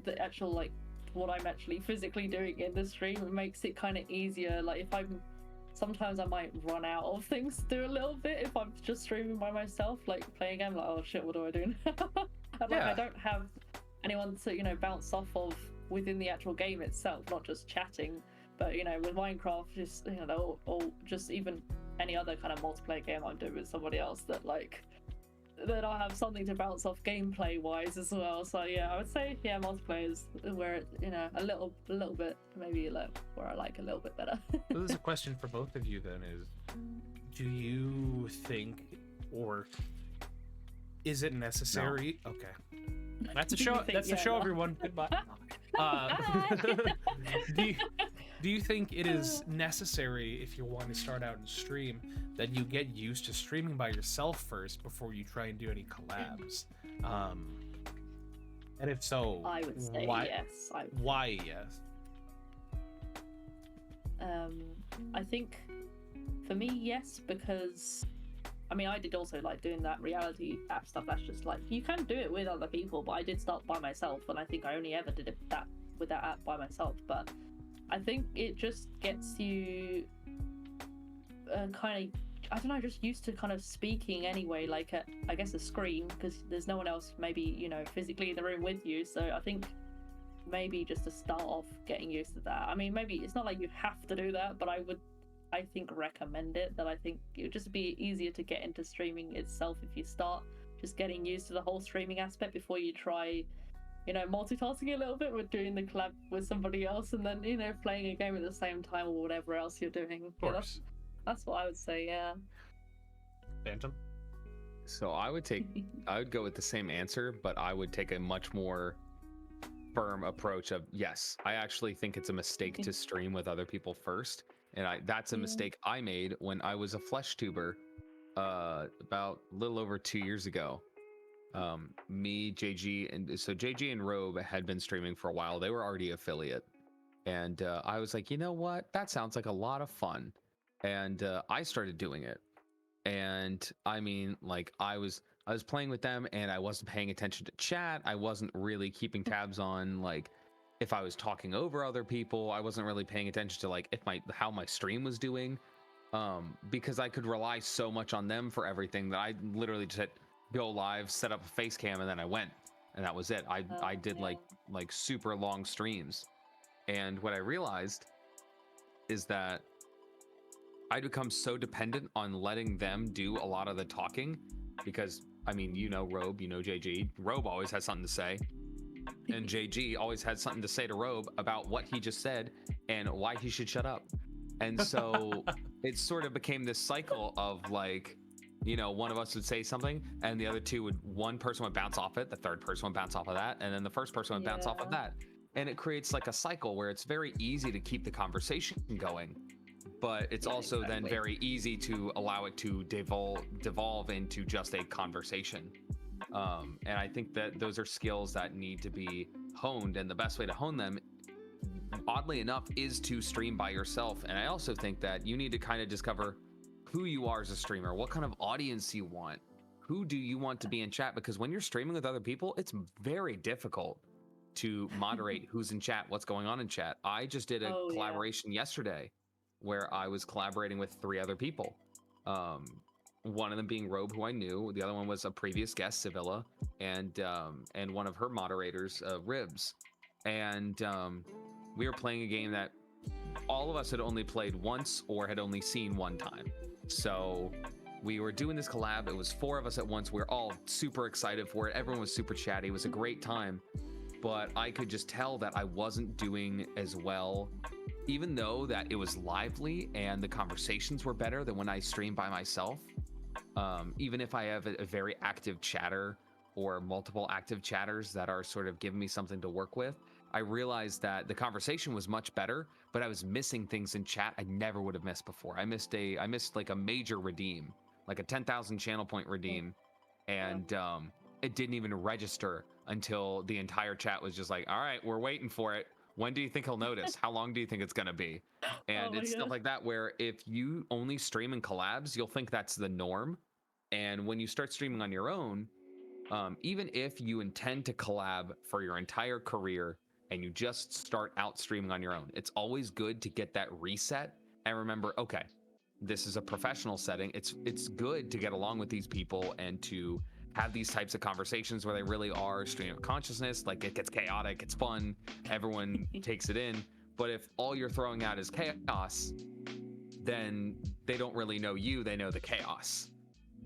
the actual, like, what I'm actually physically doing in the stream, it makes it kind of easier. Like if sometimes I might run out of things to do a little bit if I'm just streaming by myself, like playing a game, like, oh shit, what do I do now? And like I don't have anyone to, you know, bounce off of within the actual game itself, not just chatting. But, you know, with Minecraft, just, you know, or just even any other kind of multiplayer game I'm doing with somebody else, that like that I have something to bounce off gameplay wise as well. So yeah, I would say multiplayer is where it, you know, a little bit maybe like where I like a little bit better. So this is a question for both of you then, is do you think, or is it necessary? No. Okay, that's a show. That's the show, everyone. Goodbye. Do you think it is necessary, if you want to start out and stream, that you get used to streaming by yourself first before you try and do any collabs? And if so, I would say why? Yes. Why yes? I think for me, yes, because I mean, I did also like doing that reality app stuff. That's just like, you can do it with other people, but I did start by myself, and I think I only ever did it with that app by myself. But I think it just gets you kind of, I don't know, just used to kind of speaking anyway, like at, I guess, a screen, because there's no one else maybe, you know, physically in the room with you. So I think maybe just to start off getting used to that. I mean, maybe it's not like you have to do that, but I think recommend it. That I think it would just be easier to get into streaming itself if you start just getting used to the whole streaming aspect before you try, you know, multitasking a little bit with doing the collab with somebody else, and then, you know, playing a game at the same time or whatever else you're doing. Of course. Yeah, that's what I would say. Yeah. Phantom. So I would go with the same answer, but I would take a much more firm approach of, yes, I actually think it's a mistake to stream with other people first. And that's a mistake I made when I was a flesh tuber about a little over 2 years ago. Me, JG, and so JG and Robe had been streaming for a while. They were already affiliate. And I was like, you know what? That sounds like a lot of fun. And I started doing it. And I mean, like, I was playing with them and I wasn't paying attention to chat. I wasn't really keeping tabs on, like, if I was talking over other people. I wasn't really paying attention to, like, how my stream was doing, because I could rely so much on them for everything that I literally just hit go live, set up a face cam, and then I went, and that was it. I did like super long streams, and what I realized is that I'd become so dependent on letting them do a lot of the talking, because I mean, you know, Robe, you know, JG. Robe always has something to say. And JG always had something to say to Robe about what he just said and why he should shut up. And so it sort of became this cycle of, like, you know, one of us would say something and the other one person would bounce off it, the third person would bounce off of that, and then the first person would bounce off of that. And it creates like a cycle where it's very easy to keep the conversation going, but it's also then very easy to allow it to devolve into just a conversation. And I think that those are skills that need to be honed, and the best way to hone them, oddly enough, is to stream by yourself. And I also think that you need to kind of discover who you are as a streamer, what kind of audience you want, who do you want to be in chat, because when you're streaming with other people, it's very difficult to moderate who's in chat, what's going on in chat. I just did a collaboration yesterday where I was collaborating with 3 other people. One of them being Robe, who I knew. The other one was a previous guest, Sevilla, and one of her moderators, Ribs. and we were playing a game that all of us had only played once or had only seen one time. So we were doing this collab. It was 4 of us at once. We were all super excited for it. Everyone was super chatty. It was a great time. But I could just tell that I wasn't doing as well, even though that it was lively and the conversations were better than when I stream by myself. Even if I have a very active chatter or multiple active chatters that are sort of giving me something to work with, I realized that the conversation was much better, but I was missing things in chat I never would have missed before. I missed like a major redeem, like a 10,000 channel point redeem, and it didn't even register until the entire chat was just like, all right, we're waiting for it. When do you think he'll notice? How long do you think it's gonna be? And it's stuff like that where if you only stream in collabs, you'll think that's the norm. And when you start streaming on your own, even if you intend to collab for your entire career and you just start out streaming on your own, it's always good to get that reset and remember, okay, this is a professional setting. It's good to get along with these people and to have these types of conversations where they really are stream of consciousness. Like, it gets chaotic, it's fun, everyone takes it in. But if all you're throwing out is chaos, then they don't really know you, they know the chaos.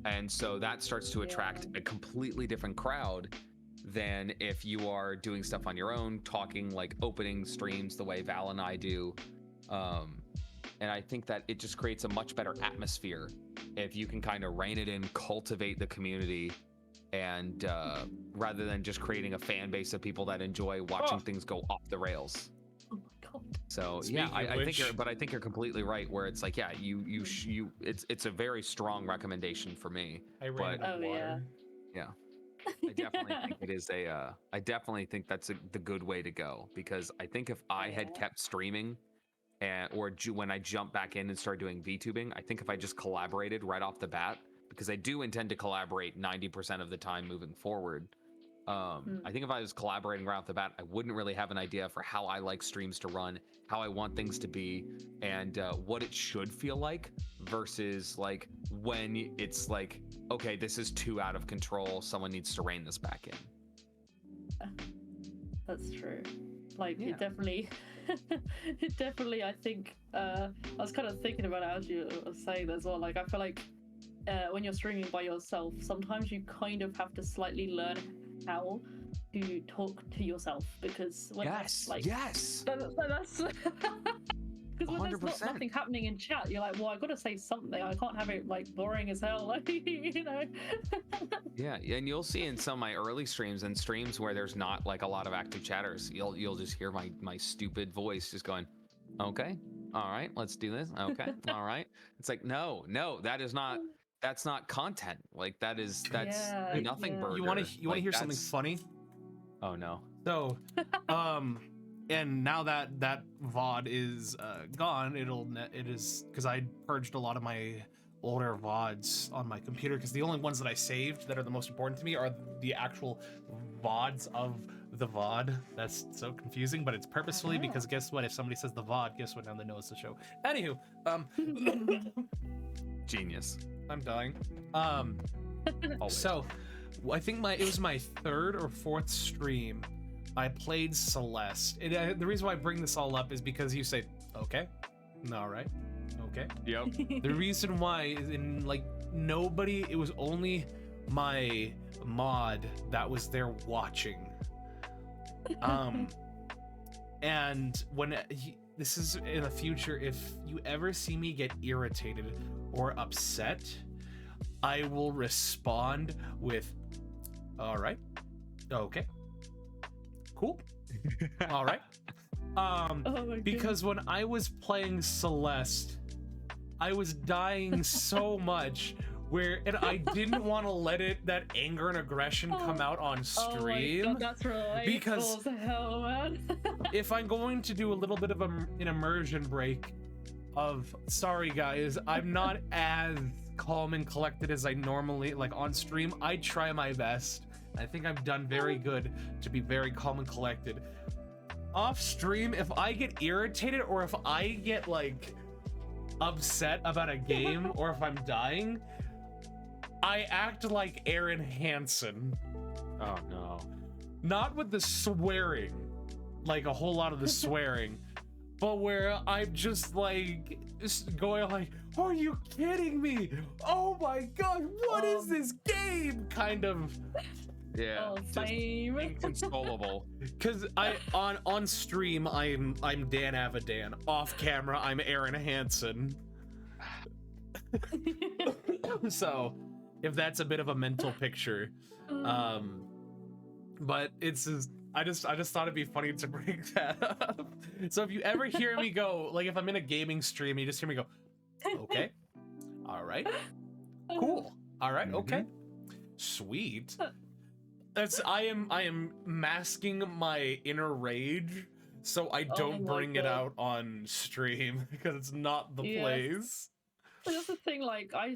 And so that starts to attract a completely different crowd than if you are doing stuff on your own, talking like opening streams the way Val and I do. And I think that it just creates a much better atmosphere if you can kind of rein it in, cultivate the community, and rather than just creating a fan base of people that enjoy watching things go off the rails. Oh my god. So Speaking yeah, I think which- I think you're completely right. Where it's like, yeah, it's a very strong recommendation for me. I ran out of water. Yeah, I definitely think it is a. I definitely think that's the good way to go, because I think if I had kept streaming, when I jump back in and start doing VTubing, I think if I just collaborated right off the bat, because I do intend to collaborate 90% of the time moving forward. I think if I was collaborating right off the bat, I wouldn't really have an idea for how I like streams to run, how I want things to be, and what it should feel like, versus like when it's like, okay, this is too out of control, someone needs to rein this back in. That's true. Like, it definitely, it definitely, I think, I was kind of thinking about it as you were saying as well. Like, I feel like when you're streaming by yourself, sometimes you kind of have to slightly learn how to talk to yourself, because when that's because when there's nothing happening in chat, you're like, well, I gotta say something. I can't have it like boring as hell, like, you know. Yeah, and you'll see in some of my early streams and streams where there's not like a lot of active chatters, you'll just hear my stupid voice just going, okay, all right, let's do this. Okay, all right. It's like, no, that's not content. Like, that's nothing burger. You want to hear something funny? Oh no. So, and now that VOD is gone, it is because I purged a lot of my older VODs on my computer, because the only ones that I saved that are the most important to me are the actual VODs of the VOD. That's so confusing, but it's purposefully because guess what? If somebody says the VOD, guess what? Now they know it's the show. Anywho, Genius. I'm dying. So I think it was my 3rd or 4th stream. I played Celeste. The reason why I bring this all up is because you say, okay, all right, okay. Yep. The reason why is it was only my mod that was there watching. And when this is in the future, if you ever see me get irritated or upset, I will respond with, all right, okay, cool, all right. Because when I was playing Celeste, I was dying so much and I didn't want to let that anger and aggression come out on stream. Oh my god, that's relatable because as hell, man. if I'm going to do a little bit of an immersion break of, sorry guys, I'm not as calm and collected as I normally like on stream. I try my best. I think I've done very good to be very calm and collected. Off stream, if I get irritated or if I get like upset about a game or if I'm dying, I act like Aaron Hansen. Oh no. Not with the swearing, like a whole lot of the swearing, but where I'm just like going like, are you kidding me? Oh my god, what is this game? Kind of. Yeah, Oh, just same. inconsolable. Cause I on stream I'm Dan Avidan. Off camera I'm Aaron Hansen. So if that's a bit of a mental picture. But it's just, I just thought it'd be funny to bring that up. So if you ever hear me go, like if I'm in a gaming stream, you just hear me go, okay, all right, cool, all right, okay, sweet. That's I am masking my inner rage so I don't bring it out on stream because it's not the place. That's the thing, like, I'll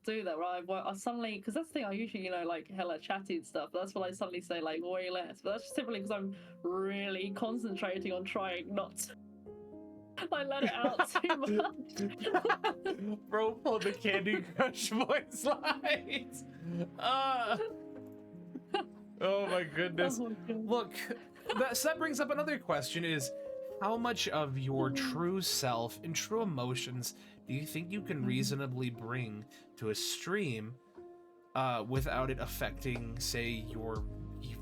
do that, right? I suddenly, because that's the thing, I usually, like, hella chatty and stuff, that's when I suddenly say, like, way less, but that's just simply because I'm really concentrating on trying not to, I let it out too much. Bro, pull the Candy Crush voice lines. Oh my goodness. Oh my God. Look, that brings up another question is, how much of your true self and true emotions do you think you can reasonably bring to a stream without it affecting, say, your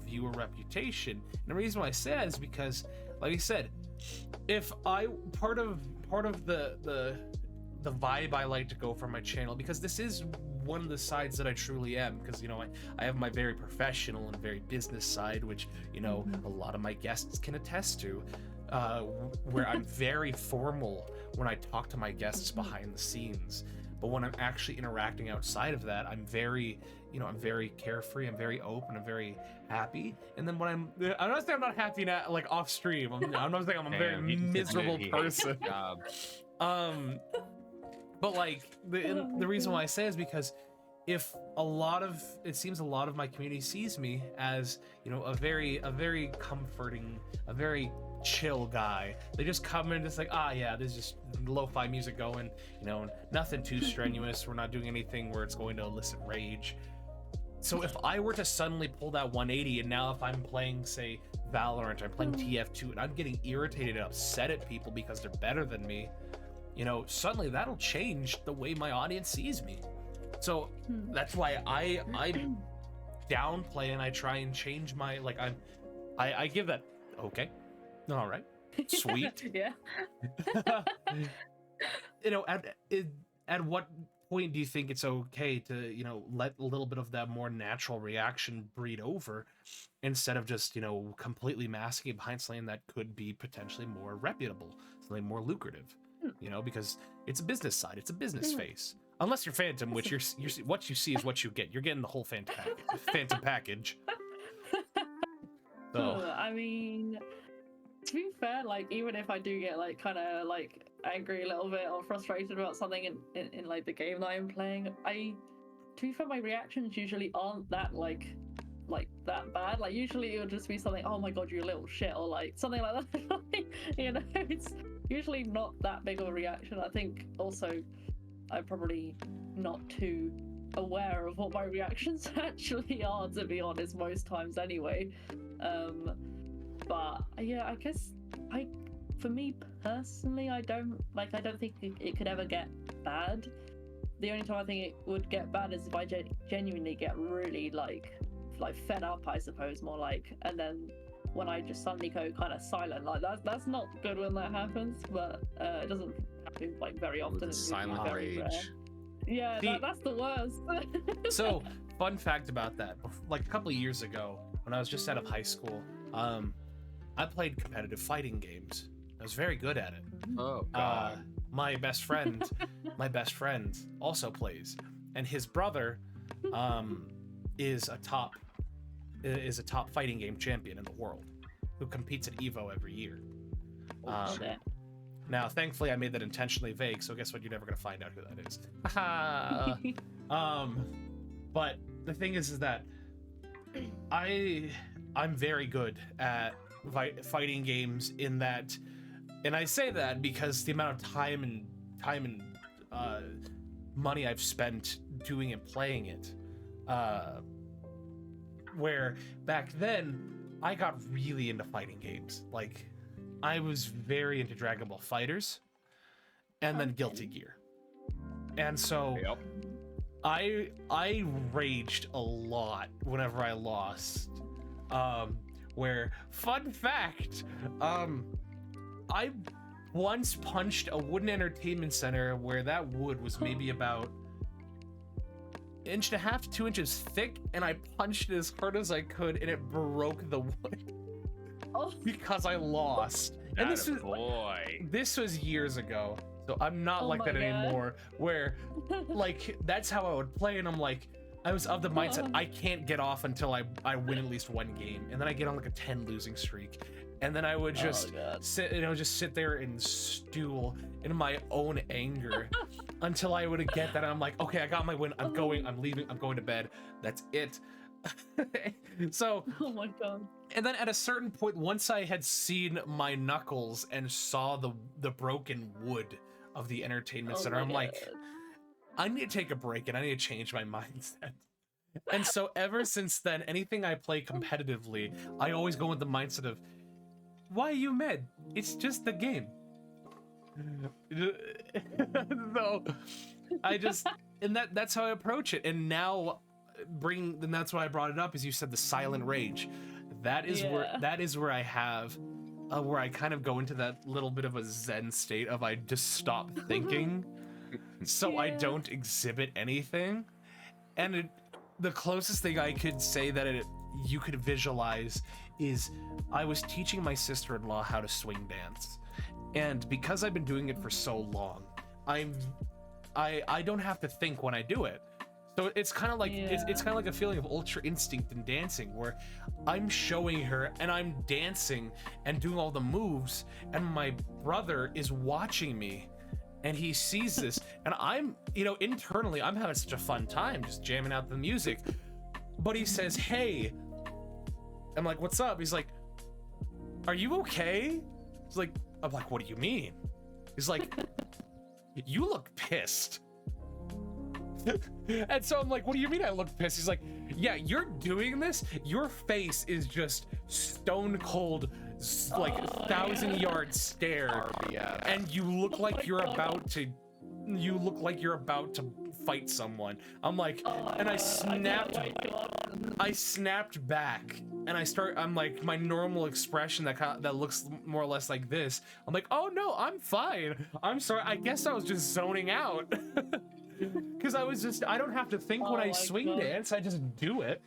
viewer reputation? And the reason why I say that is because, like I said, if I part of the vibe I like to go for my channel, because this is one of the sides that I truly am, because I have my very professional and very business side, which a lot of my guests can attest to, where I'm very formal when I talk to my guests behind the scenes, but when I'm actually interacting outside of that, I'm very I'm very carefree, I'm very open, I'm very happy. And then when I'm not saying I'm not happy now, like off stream, I'm not saying I'm a very miserable person. But like the reason why I say is because if it seems a lot of my community sees me as a very comforting, a very chill guy. They just come in just like, yeah, there's just lo-fi music going, nothing too strenuous. We're not doing anything where it's going to elicit rage. So if I were to suddenly pull that 180, and now if I'm playing, say, Valorant, I'm playing TF2, and I'm getting irritated and upset at people because they're better than me, suddenly that'll change the way my audience sees me. So that's why I downplay and I try and change my, like, I give that, okay, all right, sweet. Yeah. At what point do you think it's okay to let a little bit of that more natural reaction breed over, instead of just completely masking it behind something that could be potentially more reputable, something more lucrative, because it's a business side, it's a business face. Unless you're Phantom, which you're what you see is what you get. You're getting the whole Phantom package. So I mean, to be fair, like, even if I do get like kind of like angry a little bit or frustrated about something in like the game that I'm playing, to be fair, my reactions usually aren't that like that bad. Like, usually it'll just be something, oh my god, you little shit, or like something like that. It's usually not that big of a reaction. I think also I'm probably not too aware of what my reactions actually are, to be honest, most times anyway. But yeah, I guess for me personally, I don't think it could ever get bad. The only time I think it would get bad is if I genuinely get really like fed up, I suppose, more like, and then when I just suddenly go kind of silent, like that's not good when that happens, but it doesn't happen like very often. It's silent very rage. rare. Yeah, that's the worst. So, fun fact about that, like a couple of years ago, when I was just out of high school, I played competitive fighting games. I was very good at it. Oh god. My best friend also plays, and his brother is a top fighting game champion in the world, who competes at Evo every year. Now, thankfully, I made that intentionally vague, so guess what? You're never gonna find out who that is. But the thing is that I'm very good at fighting games in that, and I say that because the amount of time and money I've spent doing and playing it. Where back then, I got really into fighting games. Like, I was very into Dragon Ball Fighters, and then Guilty Gear. And so Yep. I raged a lot whenever I lost. Where, fun fact, I once punched a wooden entertainment center where that wood was maybe about 1.5 to 2 inches thick, and I punched it as hard as I could, and it broke the wood because I lost. And this was years ago, so I'm not like that anymore. Where, like, that's how I would play, and I'm like, I was of the mindset I can't get off until I win at least one game, and then I get on like a 10 losing streak, and then I would just sit there and stew in my own anger until I would get that. And I'm like, okay, I got my win. I'm leaving. I'm going to bed. That's it. So. Oh my god. And then at a certain point, once I had seen my knuckles and saw the broken wood of the entertainment center, I'm like, I need to take a break and I need to change my mindset. And so ever since then, anything I play competitively, I always go with the mindset of, why are you mad? It's just the game. So I just, and that's how I approach it. And now and that's why I brought it up, is you said the silent rage. That is where I have where I kind of go into that little bit of a zen state of I just stop thinking so I don't exhibit anything. And the closest thing I could say that you could visualize is I was teaching my sister-in-law how to swing dance. And because I've been doing it for so long, I don't have to think when I do it. So it's kind of like it's kind of like a feeling of ultra instinct in dancing, where I'm showing her and I'm dancing and doing all the moves, and my brother is watching me, and he sees this, and I'm, internally I'm having such a fun time just jamming out the music. But he says, "Hey," I'm like, "What's up?" He's like, "Are you okay?" He's like, I'm like, "What do you mean?" He's like, "You look pissed." And so I'm like, "What do you mean I look pissed?" He's like, "Yeah, you're doing this. Your face is just stone cold, like 1,000-yard stare, and you look like you're about to fight someone." I'm like, and I snapped back, and I'm like, my normal expression that looks more or less like this. I'm like, "Oh no, I'm fine. I'm sorry. I guess I was just zoning out." Because I don't have to think when I swing dance, I just do it.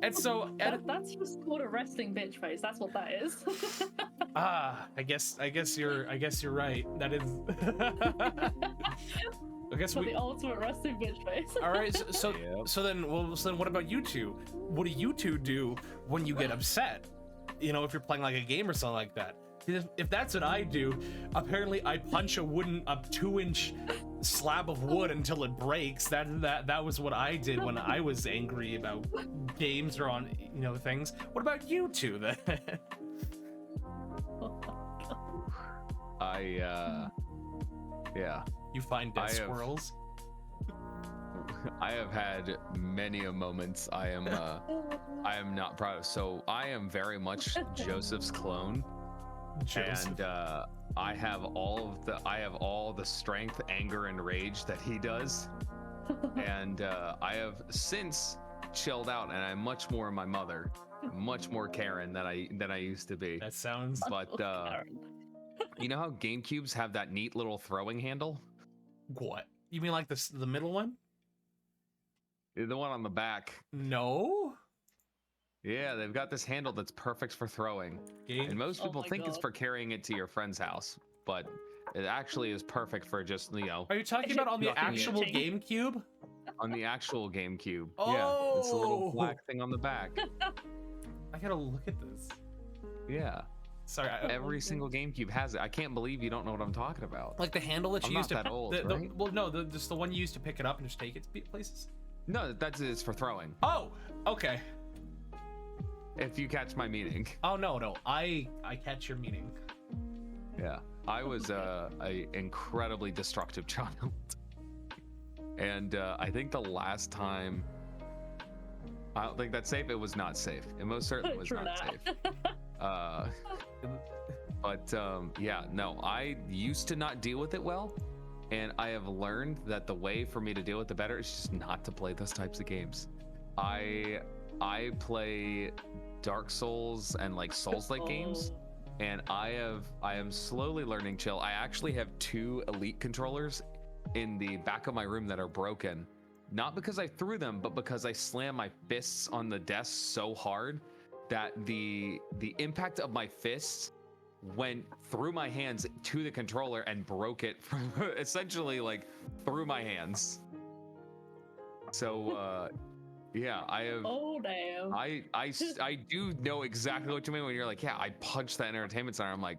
And so that's just called a resting bitch face. That's what that is. I guess you're right. That is I guess the ultimate resting bitch face. All right, so then what about you two? What do you two do when you get upset? If you're playing like a game or something like that. If that's what I do, apparently I punch a 2-inch slab of wood until it breaks. That was what I did when I was angry about games or on things. What about you two then? You find dead squirrels? I have had many a moments I am not proud of. So I am very much Joseph's clone. And I have all the strength, anger, and rage that he does. And I have since chilled out, and I'm much more my mother, much more Karen than I used to be. That sounds. But you know how GameCubes have that neat little throwing handle? What? You mean like the middle one? The one on the back. No. Yeah, they've got this handle that's perfect for throwing. And most people think it's for carrying it to your friend's house, but it actually is perfect for just, Are you talking about on the actual GameCube? On the actual GameCube. Oh! Yeah, it's a little black thing on the back. I gotta look at this. Yeah. Sorry, every single GameCube has it. I can't believe you don't know what I'm talking about. Like the handle that you use to. That old, right? Well, no, just the one you use to pick it up and just take it to places. No, it's for throwing. Oh, okay. If you catch my meaning. Oh no, I catch your meaning. Yeah, I was a incredibly destructive child, and I think the last time I don't think that's safe. It was not safe. It most certainly was True not that. safe. Yeah, no, I used to not deal with it well, and I have learned that the way for me to deal with it better is just not to play those types of games. I play Dark Souls and like Souls-like games, and I am slowly learning chill. I actually have 2 Elite controllers in the back of my room that are broken, not because I threw them, but because I slammed my fists on the desk so hard that the impact of my fists went through my hands to the controller and broke it from essentially like through my hands. So yeah, I have Oh damn. I do know exactly what you mean when you're like, yeah, I punched that entertainment center. I'm like,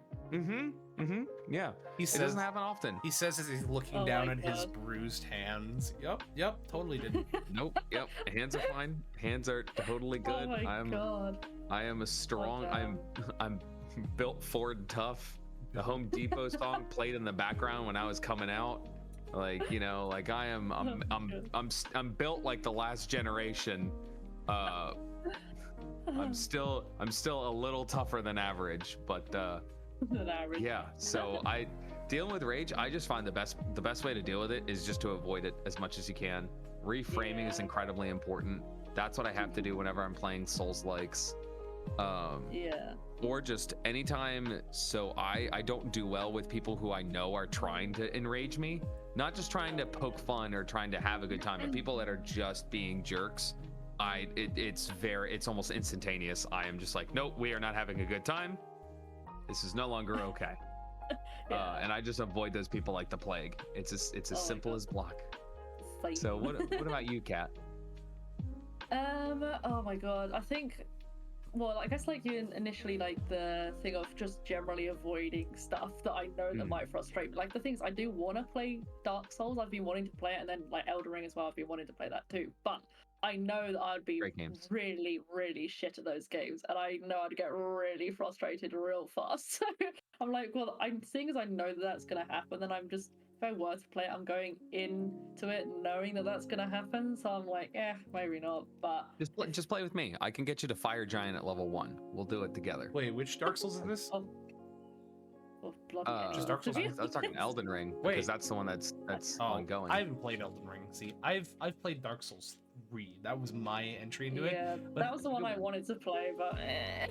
yeah. It doesn't happen often. He says as he's looking Oh down my at his God. bruised hands. Yep, totally did. Nope. Yep. Hands are fine. Hands are totally good. Oh my God. I am a strong. damn. I'm built Ford tough. The Home Depot song played in the background when I was coming out. Like, you know, like I'm built like the last generation. I'm still a little tougher than average, but An average. yeah. So dealing with rage, I just find the best way to deal with it is just to avoid it as much as you can. Reframing is Yeah. incredibly important. That's what I have to do whenever I'm playing Souls-likes. Yeah. Or just anytime. So I don't do well with people who I know are trying to enrage me, not just trying to poke fun or trying to have a good time, but people that are just being jerks. It's almost instantaneous. I am just like, nope, we are not having a good time. This is no longer okay. Yeah. And I just avoid those people like the plague. It's as Oh my simple God. as block. Same. So what about you, Kat? Oh my God. I think, well, I guess like you initially, like the thing of just generally avoiding stuff that I know that might frustrate me. Like the things I do want to play Dark Souls, I've been wanting to play it, and then like Elden Ring as well, I've been wanting to play that too. But I know that I'd be Great games. really, really shit at those games, and I know I'd get really frustrated real fast. So I'm like, well, I'm seeing as I know that that's gonna happen, then I'm just, if I were to play it, I'm going into it knowing that that's gonna happen. So I'm like, maybe not. But Just play with me. I can get you to Fire Giant at level 1. We'll do it together. Wait, which Dark Souls is this? Bloody hell. Just Dark Souls? I was talking Elden Ring Wait. because that's the one that's ongoing. I haven't played Elden Ring. See, I've played Dark Souls 3. That was my entry into it. Yeah, But- that was the one I wanted to play, but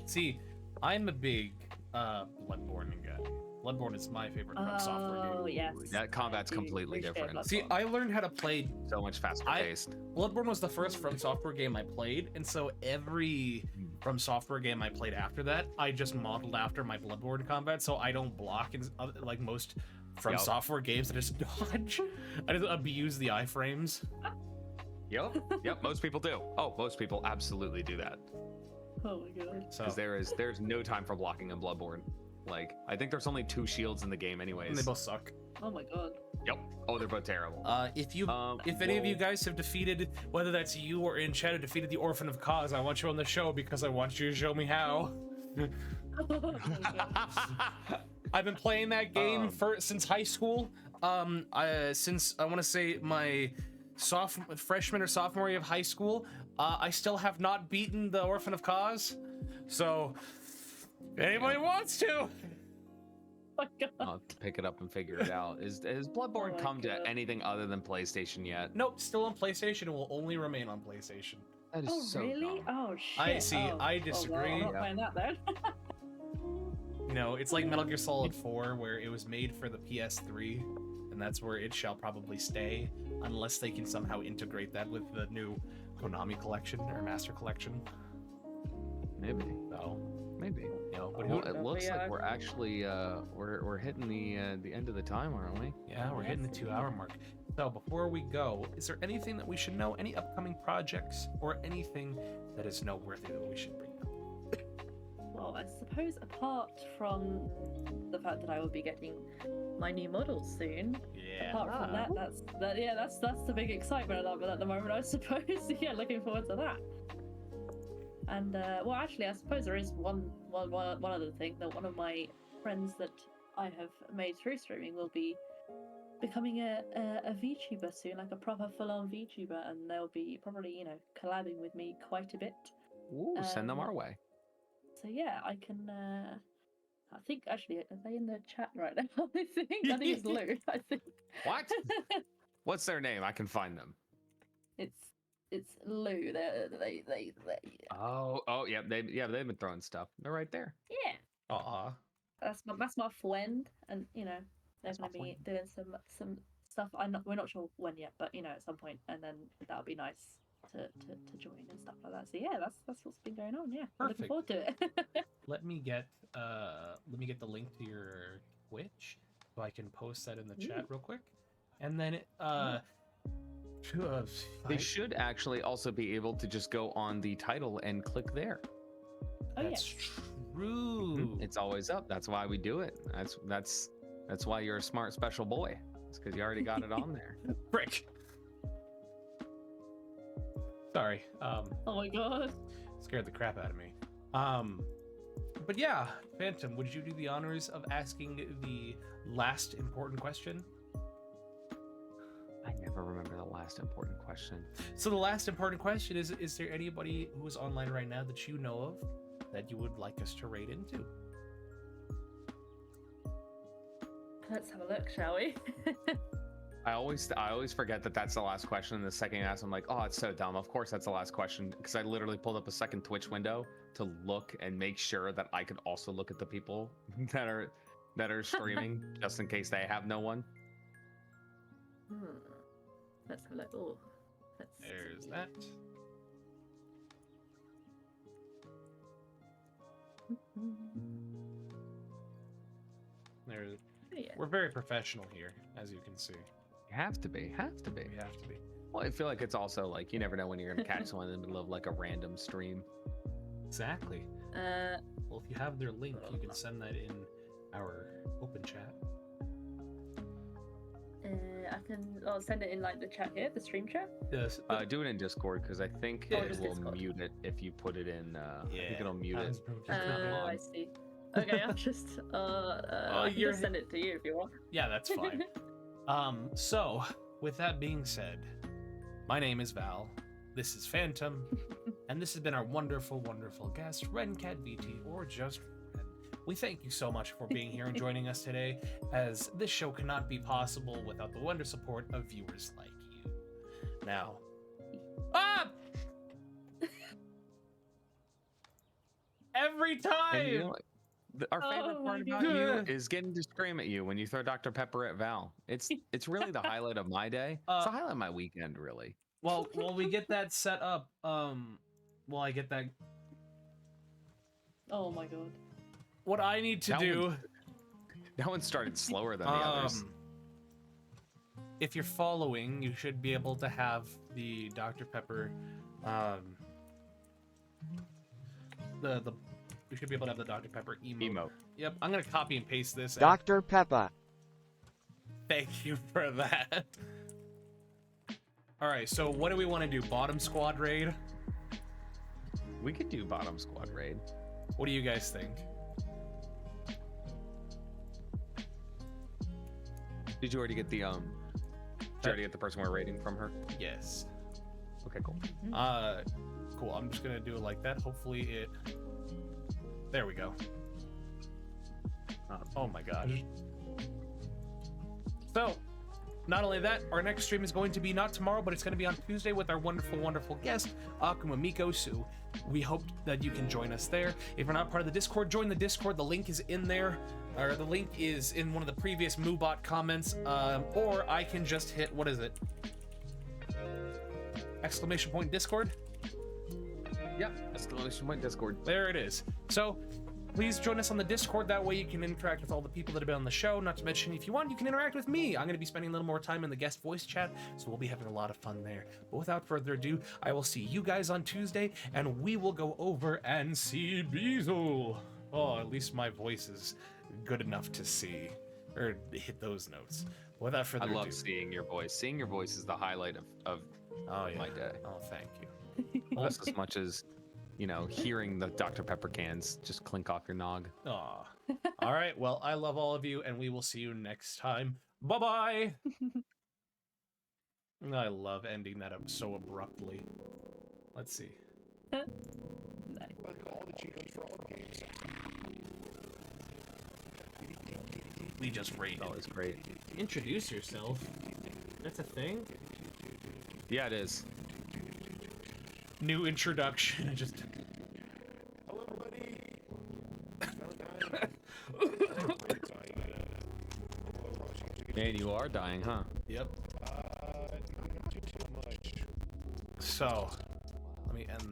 See, I'm a big Bloodborne guy. Bloodborne is my favorite From Software game. Oh yes. That combat's I do completely appreciate different. See, Bloodborne. I learned how to play. So much faster paced. Bloodborne was the first From Software game I played, and so every From Software game I played after that, I just modeled after my Bloodborne combat, so I don't block like most From Yep. Software games. I just dodge. I just abuse the iframes. Yep. Most people do. Oh, most people absolutely do that. Oh my God. So Because there's no time for blocking in Bloodborne. Like, I think there's only 2 shields in the game anyways. and they both suck. Oh my God. Yep. Oh, they're both terrible. If any of you guys have defeated, whether that's you or in chat, have defeated the Orphan of Cause, I want you on the show because I want you to show me how. Oh my God. I've been playing that game since high school. Since I want to say my freshman or sophomore year of high school. I still have not beaten the Orphan of Cause. So, if anybody wants to. Oh my God. I'll have to pick it up and figure it out. Has Bloodborne Oh my come God. to anything other than PlayStation yet? Nope, still on PlayStation and will only remain on PlayStation. That is Oh so really? dumb. Oh shit. I see, Oh. I Oh, well, disagree. I'm not playing that then. You know, it's like Metal Gear Solid 4, where it was made for the PS3, and that's where it shall probably stay, unless they can somehow integrate that with the new Konami collection or Master Collection. Maybe. So, Maybe. you know, but Well, who, it looks Yeah. like we're actually we're hitting the end of the time, aren't we? yeah, we're hitting the 2-hour mark. So before we go, is there anything that we should know? Any upcoming projects or anything that is noteworthy that we should bring up? Well, I suppose apart from the fact that I will be getting my new models soon. Yeah. Apart from that's the big excitement of it at the moment, I suppose. Yeah, looking forward to that. And well, actually, I suppose there is one other thing that one of my friends that I have made through streaming will be becoming a VTuber soon, like a proper full-on VTuber, and they'll be probably collabing with me quite a bit. Ooh, send them our way. So yeah, I can. I think actually, are they in the chat right now? I think it's Lou. I think. What? What's their name? I can find them. It's Lou. They. Oh, yeah, they've been throwing stuff. They're right there. Yeah. Aw. That's my friend, and they're That's going my to be doing some stuff. We're not sure when yet, but at some point, and then that'll be nice to join and stuff like that. So yeah, that's what's been going on. Yeah, I'm looking forward to it. Let me get the link to your Twitch so I can post that in the chat real quick, and then They should actually also be able to just go on the title and click there. That's true. It's always up. That's why we do it. That's why you're a smart special boy. It's because you already got it on there. Frick. Sorry. Oh my god. Scared the crap out of me. But yeah, Phantom, would you do the honors of asking the last important question? I never remember the last important question. So the last important question is there anybody who is online right now that you know of that you would like us to raid into? Let's have a look, shall we? I always forget that that's the last question. And the second you ask, I'm like, oh, it's so dumb. Of course that's the last question, because I literally pulled up a second Twitch window to look and make sure that I could also look at the people that are streaming, just in case they have no one. Let's have a look. Oh, There's see. that. There's. Yeah. We're very professional here, as you can see. You have to be. We have to be. Well, I feel like it's also like you never know when you're gonna catch someone in the middle of like a random stream. Exactly. Well, if you have their link, you can send that in our open chat. I'll send it in like the chat here, the stream chat. Yes. Do it in Discord, because I think Yeah, it just will Discord. mute it if you put it in. I think it'll mute it. I see. Okay, I'll just I can just send it to you if you want. Yeah, that's fine. So with that being said, my name is Val. This is Phantom, and this has been our wonderful, wonderful guest, Rencat VT, or just Ren. We thank you so much for being here and joining us today, as this show cannot be possible without the wonder support of viewers like you. Now, every time. And you know, our favorite Oh part my about you God. is getting to scream at you when you throw Dr. Pepper at Val. It's really the highlight of my day. It's the highlight of my weekend, really. Well, we get that set up. I get that. Oh my god. What I need to That do. That one started slower than the others. If you're following, you should be able to have the Dr. Pepper. You should be able to have the Dr. Pepper emote. Yep, I'm gonna copy and paste this. Dr. Peppa. Thank you for that. All right, so what do we want to do? Bottom squad raid? We could do bottom squad raid. What do you guys think? Did you already get the person we're raiding from her? Yes. Okay, cool. Cool. I'm just gonna do it like that. Hopefully it. There we go. Oh my gosh. So, not only that, our next stream is going to be not tomorrow, but it's going to be on Tuesday with our wonderful, wonderful guest, Akuma Miko Su. We hope that you can join us there. If you're not part of the Discord, join the Discord. The link is in there, or the link is in one of the previous Moobot comments, or I can just hit, what is it? Exclamation point Discord? Yep, exclamation point Discord. There it is. So, please join us on the Discord. That way you can interact with all the people that have been on the show. Not to mention, if you want, you can interact with me. I'm going to be spending a little more time in the guest voice chat, so we'll be having a lot of fun there. But without further ado, I will see you guys on Tuesday, and we will go over and see Beazle. Oh, at least my voice is good enough to see, or hit those notes. Without further ado. I love seeing your voice. Seeing your voice is the highlight of my day. Oh, thank you. Almost as much as, hearing the Dr. Pepper cans just clink off your nog. Aw. All right, well, I love all of you, and we will see you next time. Bye-bye! I love ending that up so abruptly. Let's see. Nice. We just raided. That was great. Introduce yourself. That's a thing? Yeah, it is. New introduction. Just. Hello, everybody. Man, you are dying, huh? Yep. Not too much. So, let me end